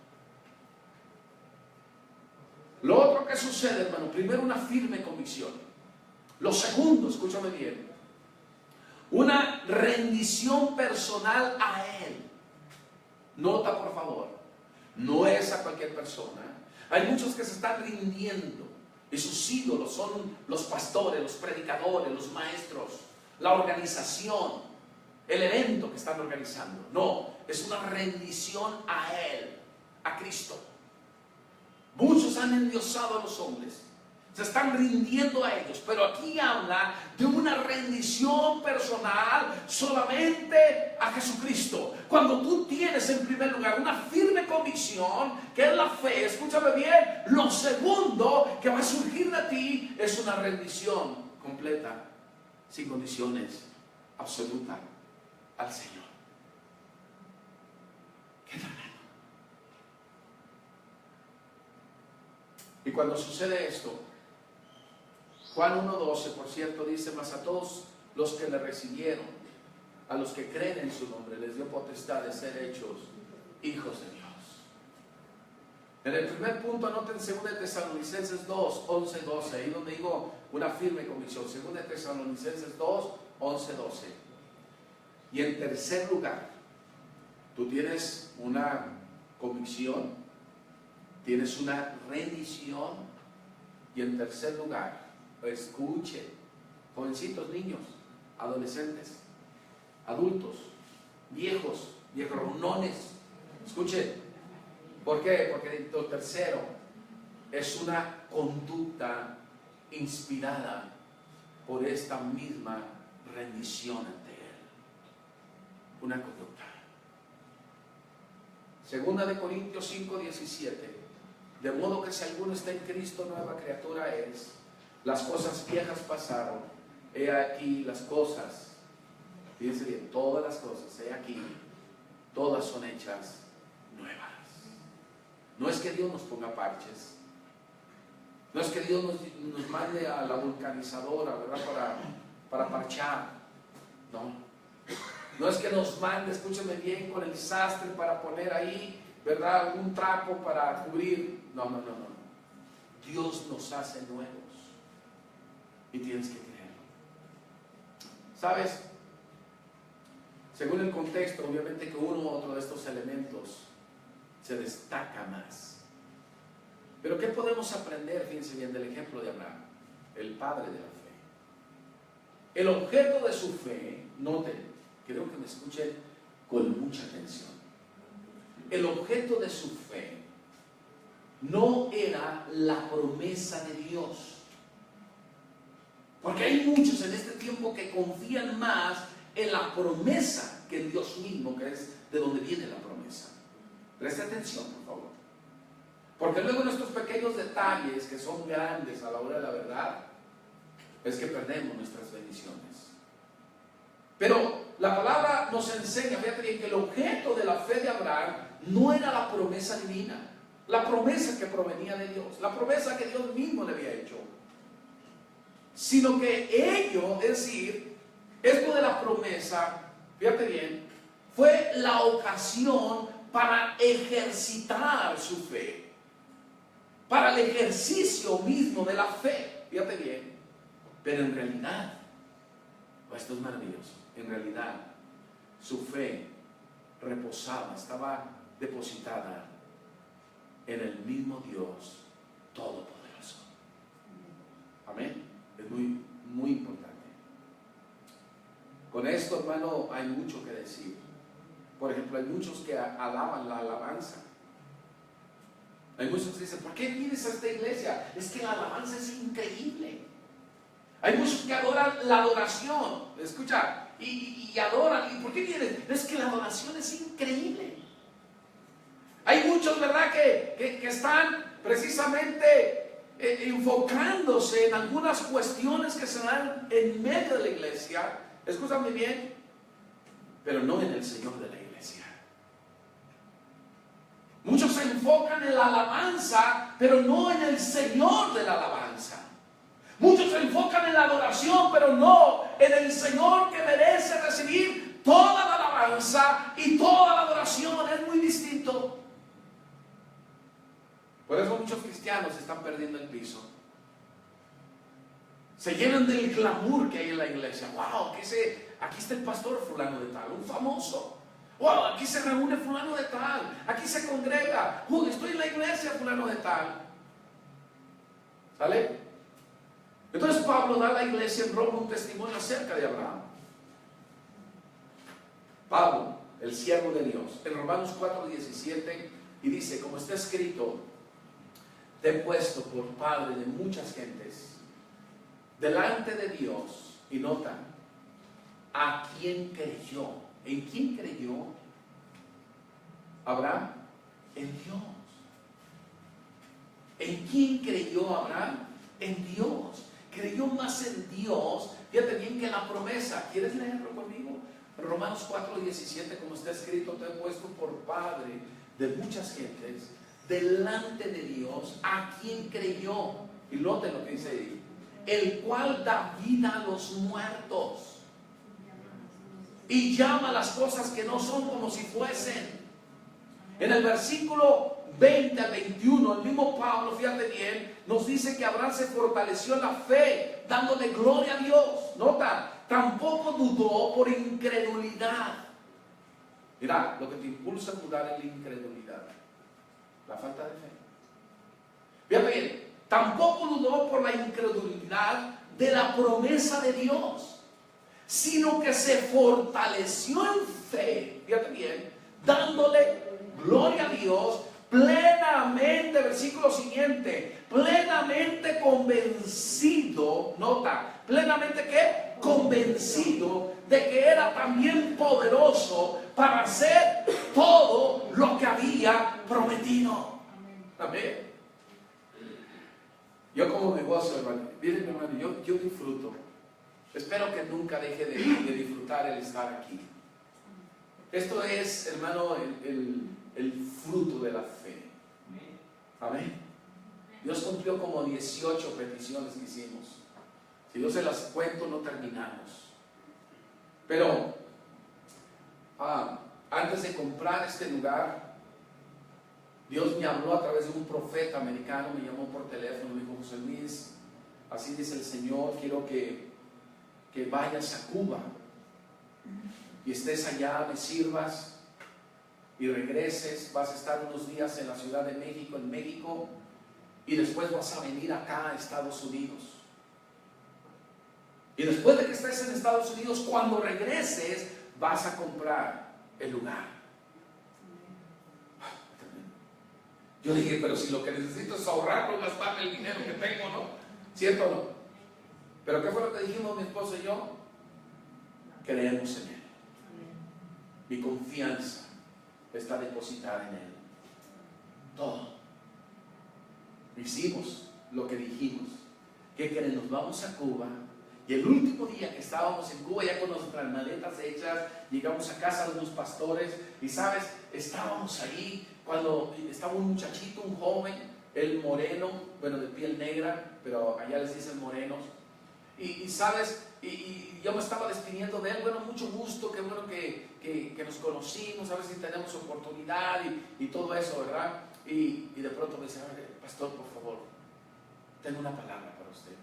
[SPEAKER 1] Lo otro que sucede, hermano, primero una firme convicción. Lo segundo, escúchame bien, una rendición personal a Él. Nota, por favor, no es a cualquier persona. Hay muchos que se están rindiendo, y sus ídolos son los pastores, los predicadores, los maestros, la organización, el evento que están organizando. No, es una rendición a Él, a Cristo. Muchos han endiosado a los hombres, se están rindiendo a ellos, pero aquí habla de una rendición personal solamente a Jesucristo. Cuando tú tienes en primer lugar una firme convicción, que es la fe, escúchame bien, lo segundo que va a surgir de ti es una rendición completa, sin condiciones, absoluta al Señor. ¿Qué tal? Y cuando sucede esto, Juan 1:12, por cierto, dice: mas a todos los que le recibieron, a los que creen en su nombre, les dio potestad de ser hechos hijos de Dios. En el primer punto, anoten 2 Tesalonicenses 2, 11, 12, ahí donde digo una firme convicción. 2 Tesalonicenses 2, 11, 12. Y en tercer lugar, tú tienes una convicción, tienes una rendición, y en tercer lugar, escuche, jovencitos, niños, adolescentes, adultos, viejos, viejonones, escuchen. ¿Por qué? Porque lo tercero es una conducta inspirada por esta misma rendición ante Él. Una conducta. 2 Corintios 5, 17. De modo que si alguno está en Cristo, nueva criatura es. Las cosas viejas pasaron, he aquí las cosas, fíjense bien, todas las cosas, he aquí, todas son hechas nuevas. No es que Dios nos ponga parches, no es que Dios nos mande a la vulcanizadora, ¿verdad? Para parchar, no. No es que nos mande, escúcheme bien, con el sastre para poner ahí, ¿verdad?, algún trapo para cubrir. No. Dios nos hace nuevos, y tienes que creerlo. ¿Sabes? Según el contexto, obviamente que uno u otro de estos elementos se destaca más. Pero ¿qué podemos aprender, fíjense bien, del ejemplo de Abraham, el padre de la fe? El objeto de su fe, noten, quiero que me escuchen con mucha atención. El objeto de su fe no era la promesa de Dios. Porque hay muchos en este tiempo que confían más en la promesa que en Dios mismo, que es de donde viene la promesa. Preste atención, por favor. Porque luego nuestros pequeños detalles, que son grandes a la hora de la verdad, es que perdemos nuestras bendiciones. Pero la palabra nos enseña, fíjate bien, que el objeto de la fe de Abraham no era la promesa divina, la promesa que provenía de Dios, la promesa que Dios mismo le había hecho, sino que ello, es decir, esto de la promesa, fíjate bien, fue la ocasión para ejercitar su fe, para el ejercicio mismo de la fe, fíjate bien. Pero en realidad, esto es maravilloso, en realidad su fe reposaba, estaba depositada en el mismo Dios Todopoderoso. Amén. Es muy, muy importante. Con esto, hermano, hay mucho que decir. Por ejemplo, hay muchos que alaban la alabanza. Hay muchos que dicen, ¿por qué vienes a esta iglesia? Es que la alabanza es increíble. Hay muchos que adoran la adoración. Escucha, y adoran. ¿Y por qué vienes? Es que la adoración es increíble. Hay muchos, ¿verdad?, que están precisamente enfocándose en algunas cuestiones que se dan en medio de la iglesia. Escúchame bien, pero no en el Señor de la iglesia. Muchos se enfocan en la alabanza, pero no en el Señor de la alabanza. Muchos se enfocan en la adoración, pero no en el Señor que merece recibir toda la alabanza y toda la adoración. Es muy distinto. Por eso muchos cristianos están perdiendo el piso. Se llenan del glamour que hay en la iglesia. ¡Wow! Aquí está el pastor fulano de tal, un famoso. ¡Wow! Aquí se reúne fulano de tal. Aquí se congrega. Estoy en la iglesia fulano de tal. ¿Sale? Entonces Pablo da a la iglesia en Roma un testimonio acerca de Abraham. Pablo, el siervo de Dios, en Romanos 4:17, y dice, como está escrito, te he puesto por padre de muchas gentes delante de Dios. Y nota, ¿a quién creyó? ¿En quién creyó Abraham? En Dios. ¿En quién creyó Abraham? En Dios. Creyó más en Dios, fíjate bien, que en la promesa. ¿Quieres leerlo conmigo? Romanos 4:17, como está escrito, te he puesto por padre de muchas gentes delante de Dios, a quien creyó. Y noten lo que dice ahí: el cual da vida a los muertos y llama las cosas que no son como si fuesen. En el versículo 20 al 21, el mismo Pablo, fíjate bien, nos dice que Abraham se fortaleció en la fe, dándole gloria a Dios. Nota, tampoco dudó por incredulidad. Mira, lo que te impulsa a dudar es la incredulidad, la falta de fe. Fíjate bien, tampoco dudó por la incredulidad de la promesa de Dios, sino que se fortaleció en fe, fíjate bien, dándole gloria a Dios, plenamente, versículo siguiente, plenamente convencido, nota, plenamente ¿qué? Convencido de que era también poderoso para hacer todo lo que había prometido. Amén. Yo como me gozo, hermano. Miren, hermano, yo disfruto. Espero que nunca deje de disfrutar el estar aquí. Esto es, hermano, el fruto de la fe. Amén. Dios cumplió como 18 peticiones que hicimos. Si yo se las cuento, no terminamos. Pero antes de comprar este lugar, Dios me habló a través de un profeta americano, me llamó por teléfono, me dijo: José Luis, así dice el Señor, quiero que vayas a Cuba y estés allá, me sirvas y regreses. Vas a estar unos días en la Ciudad de México, en México, y después vas a venir acá a Estados Unidos. Y después de que estés en Estados Unidos, cuando regreses, vas a comprar el lugar. Yo dije, pero si lo que necesito es ahorrarlo, gastarme el dinero que tengo, ¿no? ¿Cierto o no? Pero ¿qué fue lo que dijimos mi esposo y yo? Creemos en Él. Mi confianza está depositada en Él. Todo. Hicimos lo que dijimos. ¿Qué creen? Nos vamos a Cuba. Y el último día que estábamos en Cuba, ya con nuestras maletas hechas, llegamos a casa de unos pastores. Y sabes, estábamos ahí cuando estaba un muchachito, un joven, el moreno, bueno, de piel negra, pero allá les dicen morenos. Y sabes, y yo me estaba despidiendo de él. Bueno, mucho gusto, qué bueno que nos conocimos, a ver si tenemos oportunidad y todo eso, ¿verdad? Y de pronto me dice, pastor, por favor, tengo una palabra para usted.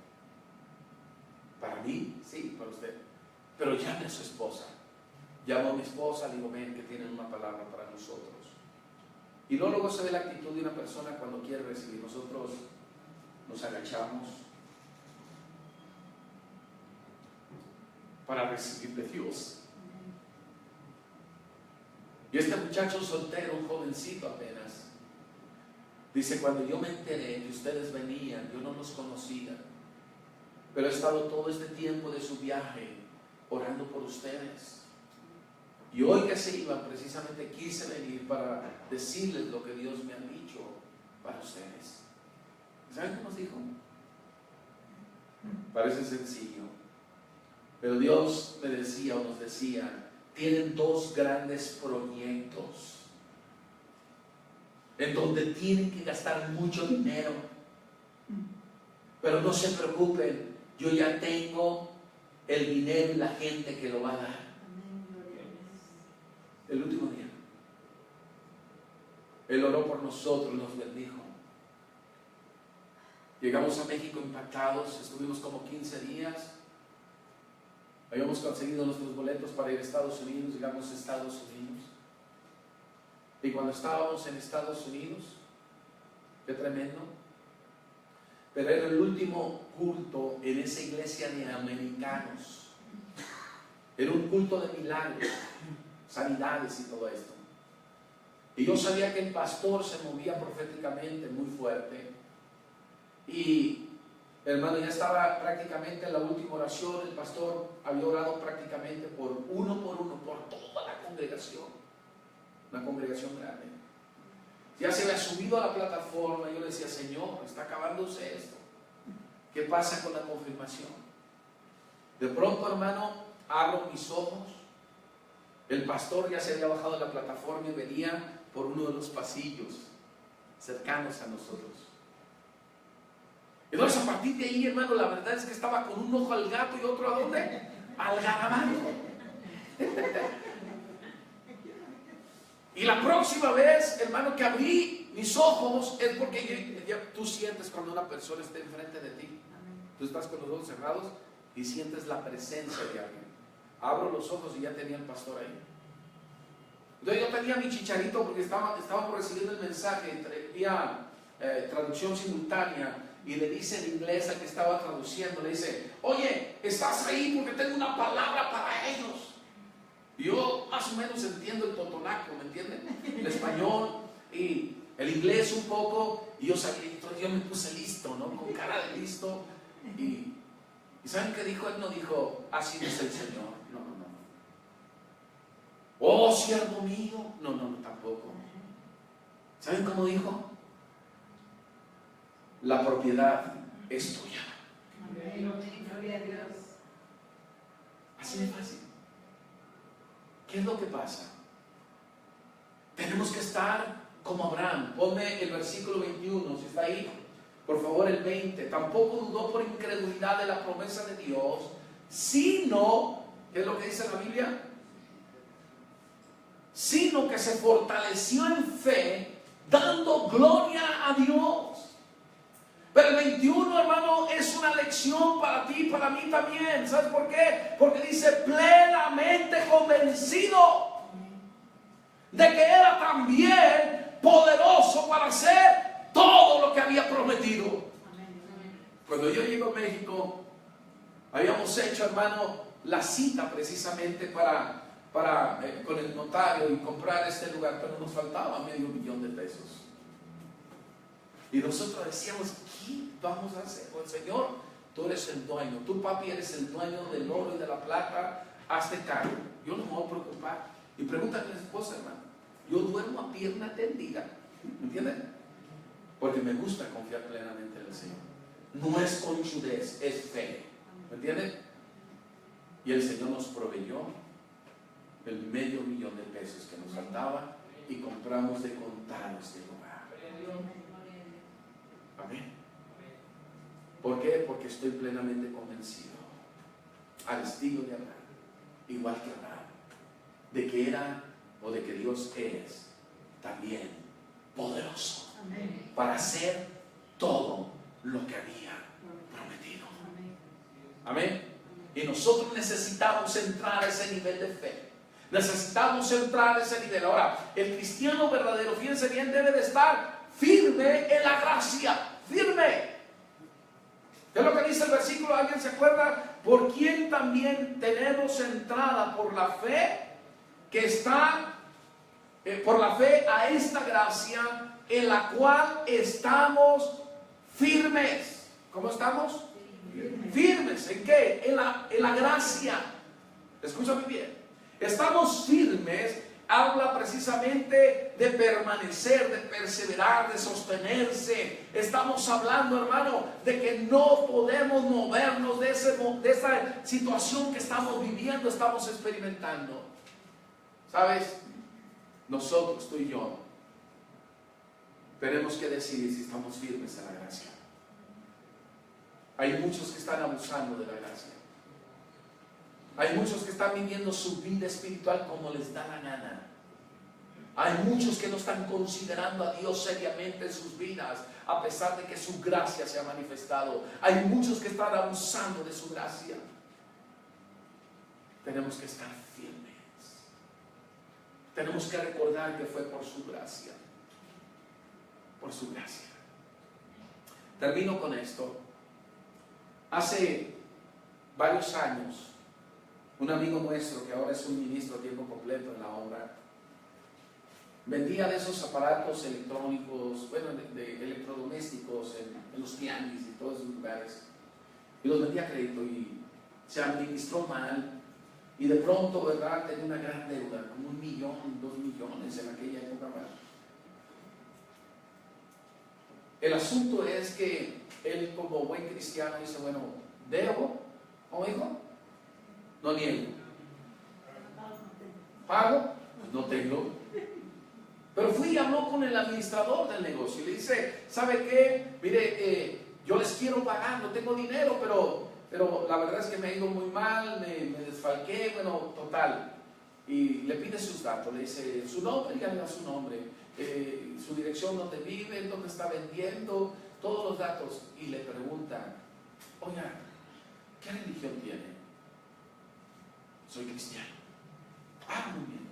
[SPEAKER 1] ¿Para mí? Sí, para usted. Pero llame a su esposa. Llamo a mi esposa, le digo, ven, que tienen una palabra para nosotros. Y luego se ve la actitud de una persona cuando quiere recibir. Nosotros nos agachamos para recibir de Dios. Y este muchacho soltero, un jovencito apenas, dice, cuando yo me enteré que ustedes venían, yo no los conocía, pero he estado todo este tiempo de su viaje orando por ustedes. Y hoy que se iban, precisamente quise venir para decirles lo que Dios me ha dicho para ustedes. ¿Saben qué nos dijo? Parece sencillo, pero Dios me decía o nos decía, tienen dos grandes proyectos en donde tienen que gastar mucho dinero, pero no se preocupen, yo ya tengo el dinero y la gente que lo va a dar. El último día Él oró por nosotros, nos bendijo. Llegamos a México impactados, estuvimos como 15 días. Habíamos conseguido nuestros boletos para ir a Estados Unidos, llegamos a Estados Unidos. Y cuando estábamos en Estados Unidos, qué tremendo, pero era el último culto en esa iglesia de americanos. Era un culto de milagros, sanidades y todo esto. Y yo sabía que el pastor se movía proféticamente muy fuerte. Y hermano, ya estaba prácticamente en la última oración. El pastor había orado prácticamente por uno, por toda la congregación. Una congregación grande. Ya se había subido a la plataforma. Yo le decía, Señor, está acabándose esto. ¿Qué pasa con la confirmación? De pronto, hermano, abro mis ojos. El pastor ya se había bajado de la plataforma y venía por uno de los pasillos cercanos a nosotros. Entonces, a partir de ahí, hermano, la verdad es que estaba con un ojo al gato y otro ¿a dónde? Al garabato. Y la próxima vez, hermano, que abrí mis ojos, es porque tú sientes cuando una persona está enfrente de ti. Tú estás con los ojos cerrados y sientes la presencia de alguien. Abro los ojos y ya tenía el pastor ahí. Entonces yo tenía mi chicharito porque estábamos recibiendo el mensaje vía traducción simultánea. Y le dice en inglés al que estaba traduciendo, le dice, oye, estás ahí porque tengo una palabra para ellos. Y yo más o menos entiendo el totonaco, ¿me entienden? El español y el inglés un poco. Y yo sabía, entonces yo me puse listo, ¿no? Con cara de listo. Y ¿saben qué dijo? Él no dijo, así dice el Señor. No. Oh, siervo mío. No, tampoco. ¿Saben cómo dijo? La propiedad es tuya.
[SPEAKER 2] Gloria a Dios.
[SPEAKER 1] Así de fácil. ¿Qué es lo que pasa? Tenemos que estar como Abraham. Ponme el versículo 21, si está ahí. Por favor, el 20. Tampoco dudó por incredulidad de la promesa de Dios, sino, ¿qué es lo que dice la Biblia? Sino que se fortaleció en fe, dando gloria a Dios. Pero el 21, hermano, es una lección para ti y para mí también. ¿Sabes por qué? Porque dice, plenamente convencido de que era también poderoso para hacer todo lo que había prometido. Cuando yo llego a México, habíamos hecho, hermano, la cita precisamente para con el notario y comprar este lugar, pero nos faltaba $500,000. Y nosotros decíamos, ¿qué vamos a hacer? Pues Señor, tú eres el dueño, tú papi eres el dueño del oro y de la plata, hazte cargo. Yo no me voy a preocupar. Y pregúntale a mi esposa, hermano, yo duermo a pierna tendida, ¿me entienden? Porque me gusta confiar plenamente en el Señor. No es conchudez, es fe, ¿me entienden? Y el Señor nos proveyó el $500,000 de pesos que nos faltaba y compramos de contar este lugar. Amén. ¿Por qué? Porque estoy plenamente convencido, al estilo de Abraham, igual que Abraham, de que era o de que Dios es también poderoso para hacer todo lo que había prometido. Amén. Y nosotros necesitamos entrar a ese nivel de fe. Necesitamos entrar a ese nivel. Ahora, el cristiano verdadero, fíjense bien, debe de estar firme en la gracia. Firme. ¿Qué es lo que dice el versículo? ¿Alguien se acuerda? Por quien también tenemos entrada por la fe, que está por la fe a esta gracia en la cual estamos firmes. ¿Cómo estamos? Firmes. ¿En qué? En la gracia. Escúchame bien. Estamos firmes. Habla precisamente de permanecer, de perseverar, de sostenerse. Estamos hablando, hermano, de que no podemos movernos de esa situación que estamos viviendo, estamos experimentando. ¿Sabes? Nosotros, tú y yo, tenemos que decidir si estamos firmes en la gracia. Hay muchos que están abusando de la gracia. Hay muchos que están viviendo su vida espiritual como les da la gana. Hay muchos que no están considerando a Dios seriamente en sus vidas, a pesar de que su gracia se ha manifestado. Hay muchos que están abusando de su gracia. Tenemos que estar firmes. Tenemos que recordar que fue por su gracia. Por su gracia. Termino con esto. Hace varios años, un amigo nuestro que ahora es un ministro a tiempo completo en la obra, vendía de esos aparatos electrónicos, bueno, de electrodomésticos en los tianguis y todos esos lugares, y los vendía a crédito y se administró mal y de pronto, ¿verdad?, tenía una gran deuda, como 1 millón, 2 millones en aquella época. El asunto es que él, como buen cristiano, dice, bueno, ¿debo? ¿Cómo dijo? No niego. ¿Pago? Pues no tengo. Pero fui y habló con el administrador del negocio y le dice, ¿sabe qué? Mire, yo les quiero pagar, no tengo dinero, pero la verdad es que me ha ido muy mal, me desfalqué, bueno, total. Y le pide sus datos, le dice su nombre, díganle a su nombre, su dirección donde vive, dónde está vendiendo, todos los datos. Y le pregunta, oiga, ¿qué religión tiene? Soy cristiano. Ah, muy bien.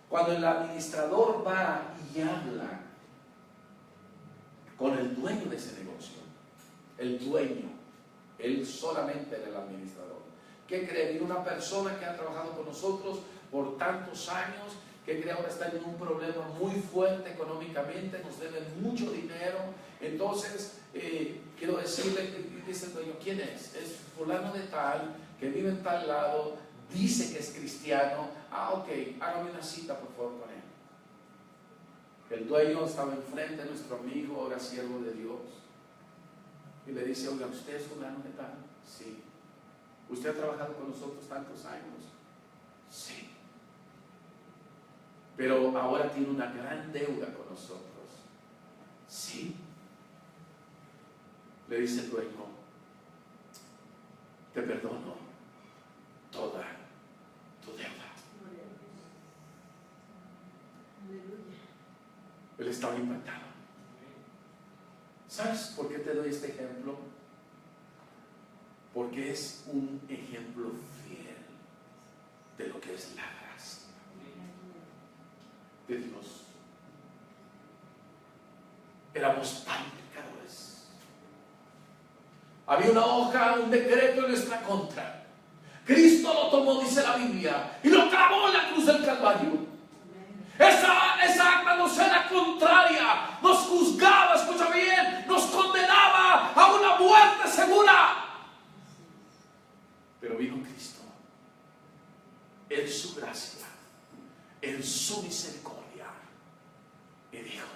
[SPEAKER 1] Cuando el administrador va y habla con el dueño de ese negocio, el dueño, él solamente era el administrador. ¿Qué cree? Viene una persona que ha trabajado con nosotros por tantos años, que cree ahora está en un problema muy fuerte económicamente, nos deben mucho dinero. Entonces, quiero decirle, dice el dueño, ¿quién es? Es fulano de tal, que vive en tal lado, dice que es cristiano. Ah, ok, hágame una cita por favor con él. El dueño estaba enfrente de nuestro amigo, ahora siervo de Dios, y le dice, oiga, ¿usted es fulano de tal? Sí. ¿Usted ha trabajado con nosotros tantos años? Sí. Pero ahora tiene una gran deuda con nosotros. Sí. Le dice el dueño, te perdono toda tu deuda. Él estaba impactado. ¿Sabes por qué te doy este ejemplo? Porque es un ejemplo fiel de lo que es la gracia de Dios. Éramos tan pecadores. Había una hoja, un decreto en nuestra contra. Cristo lo tomó, dice la Biblia, y lo clavó en la cruz del Calvario. Esa acta nos era contraria, nos juzgaba, escucha bien, en su misericordia y dijo: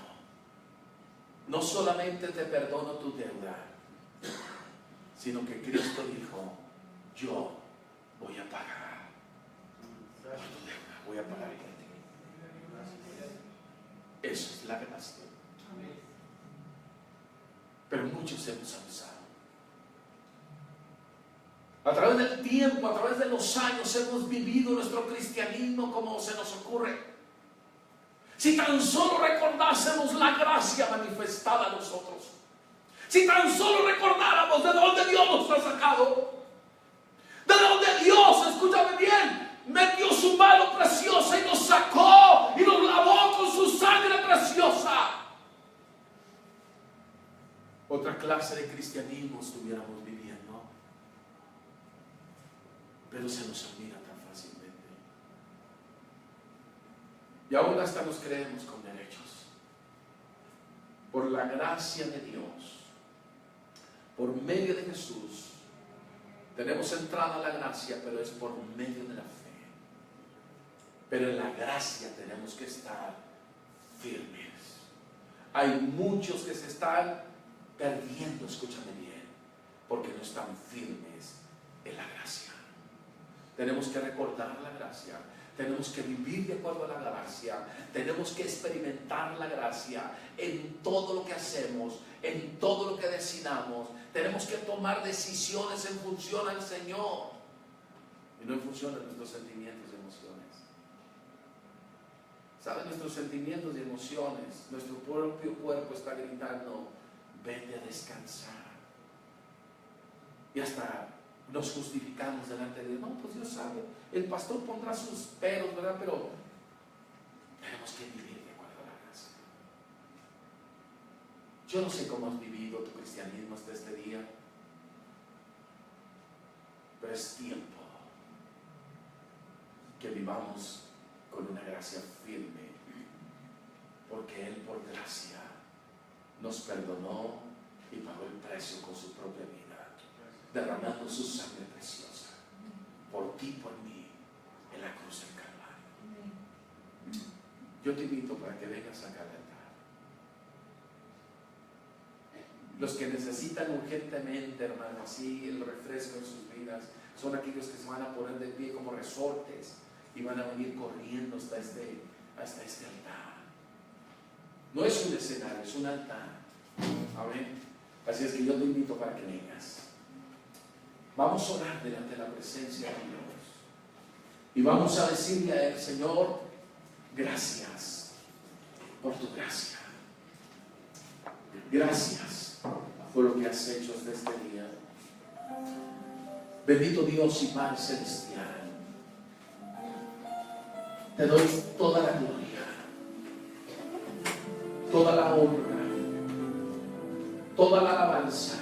[SPEAKER 1] no solamente te perdono tu deuda, sino que Cristo dijo: yo voy a pagar por tu deuda, voy a pagar por ti. Eso es la gracia. Pero muchos hemos abusado. A través del tiempo, a través de los años, hemos vivido nuestro cristianismo como se nos ocurre. Si tan solo recordásemos la gracia manifestada a nosotros, si tan solo recordáramos de dónde Dios nos ha sacado, de dónde Dios, escúchame bien, metió su mano preciosa y nos sacó y nos lavó con su sangre preciosa, otra clase de cristianismo estuviéramos viviendo. Pero se nos olvida tan fácilmente. Y aún hasta nos creemos con derechos. Por la gracia de Dios, por medio de Jesús, tenemos entrada a la gracia, pero es por medio de la fe. Pero en la gracia tenemos que estar firmes. Hay muchos que se están perdiendo, escúchame bien, porque no están firmes en la gracia. Tenemos que recordar la gracia, tenemos que vivir de acuerdo a la gracia, tenemos que experimentar la gracia en todo lo que hacemos, en todo lo que decidamos. Tenemos que tomar decisiones en función al Señor y no en función de nuestros sentimientos y emociones. ¿Saben? Nuestros sentimientos y emociones, nuestro propio cuerpo está gritando: vete a descansar. Y hasta nos justificamos delante de Dios. No, pues Dios sabe, el pastor pondrá sus peros, ¿verdad? Pero tenemos que vivir de acuerdo a la gracia. Yo no sé cómo has vivido tu cristianismo hasta este día, pero es tiempo que vivamos con una gracia firme, porque Él por gracia nos perdonó y pagó el precio con su propia vida, derramando su sangre preciosa por ti, por mí, en la cruz del Calvario. Yo te invito para que vengas acá al altar. Los que necesitan urgentemente, hermano, así el refresco en sus vidas, son aquellos que se van a poner de pie como resortes y van a venir corriendo hasta este altar. No es un escenario, es un altar. Amén. Así es que yo te invito para que vengas. Vamos a orar delante de la presencia de Dios y vamos a decirle a Él: Señor, gracias por tu gracia. Gracias por lo que has hecho desde este día. Bendito Dios y Padre celestial, te doy toda la gloria, toda la honra, toda la alabanza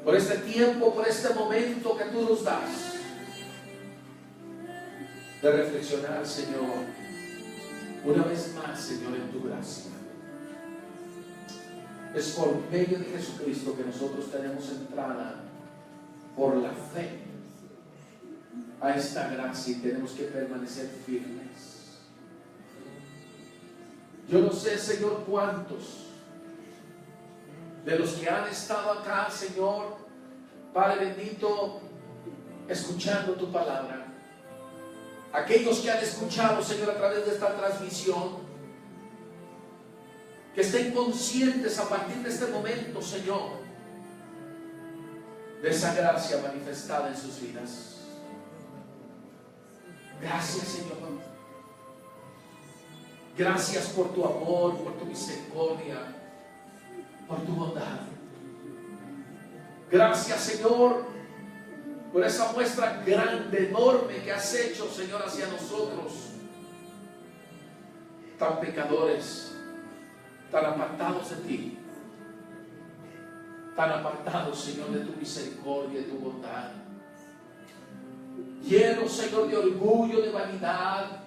[SPEAKER 1] por este tiempo, por este momento que tú nos das de reflexionar, Señor, una vez más, Señor, en tu gracia. Es por medio de Jesucristo que nosotros tenemos entrada por la fe a esta gracia y tenemos que permanecer firmes. Yo no sé, Señor, cuántos de los que han estado acá, Señor, Padre bendito, escuchando tu palabra, aquellos que han escuchado, Señor, a través de esta transmisión, que estén conscientes a partir de este momento, Señor, de esa gracia manifestada en sus vidas. Gracias, Señor. Gracias por tu amor, por tu misericordia, por tu bondad. Gracias, Señor, por esa muestra grande, enorme que has hecho, Señor, hacia nosotros, tan pecadores, tan apartados de ti, tan apartados, Señor, de tu misericordia y tu bondad, llenos, Señor, de orgullo, de vanidad,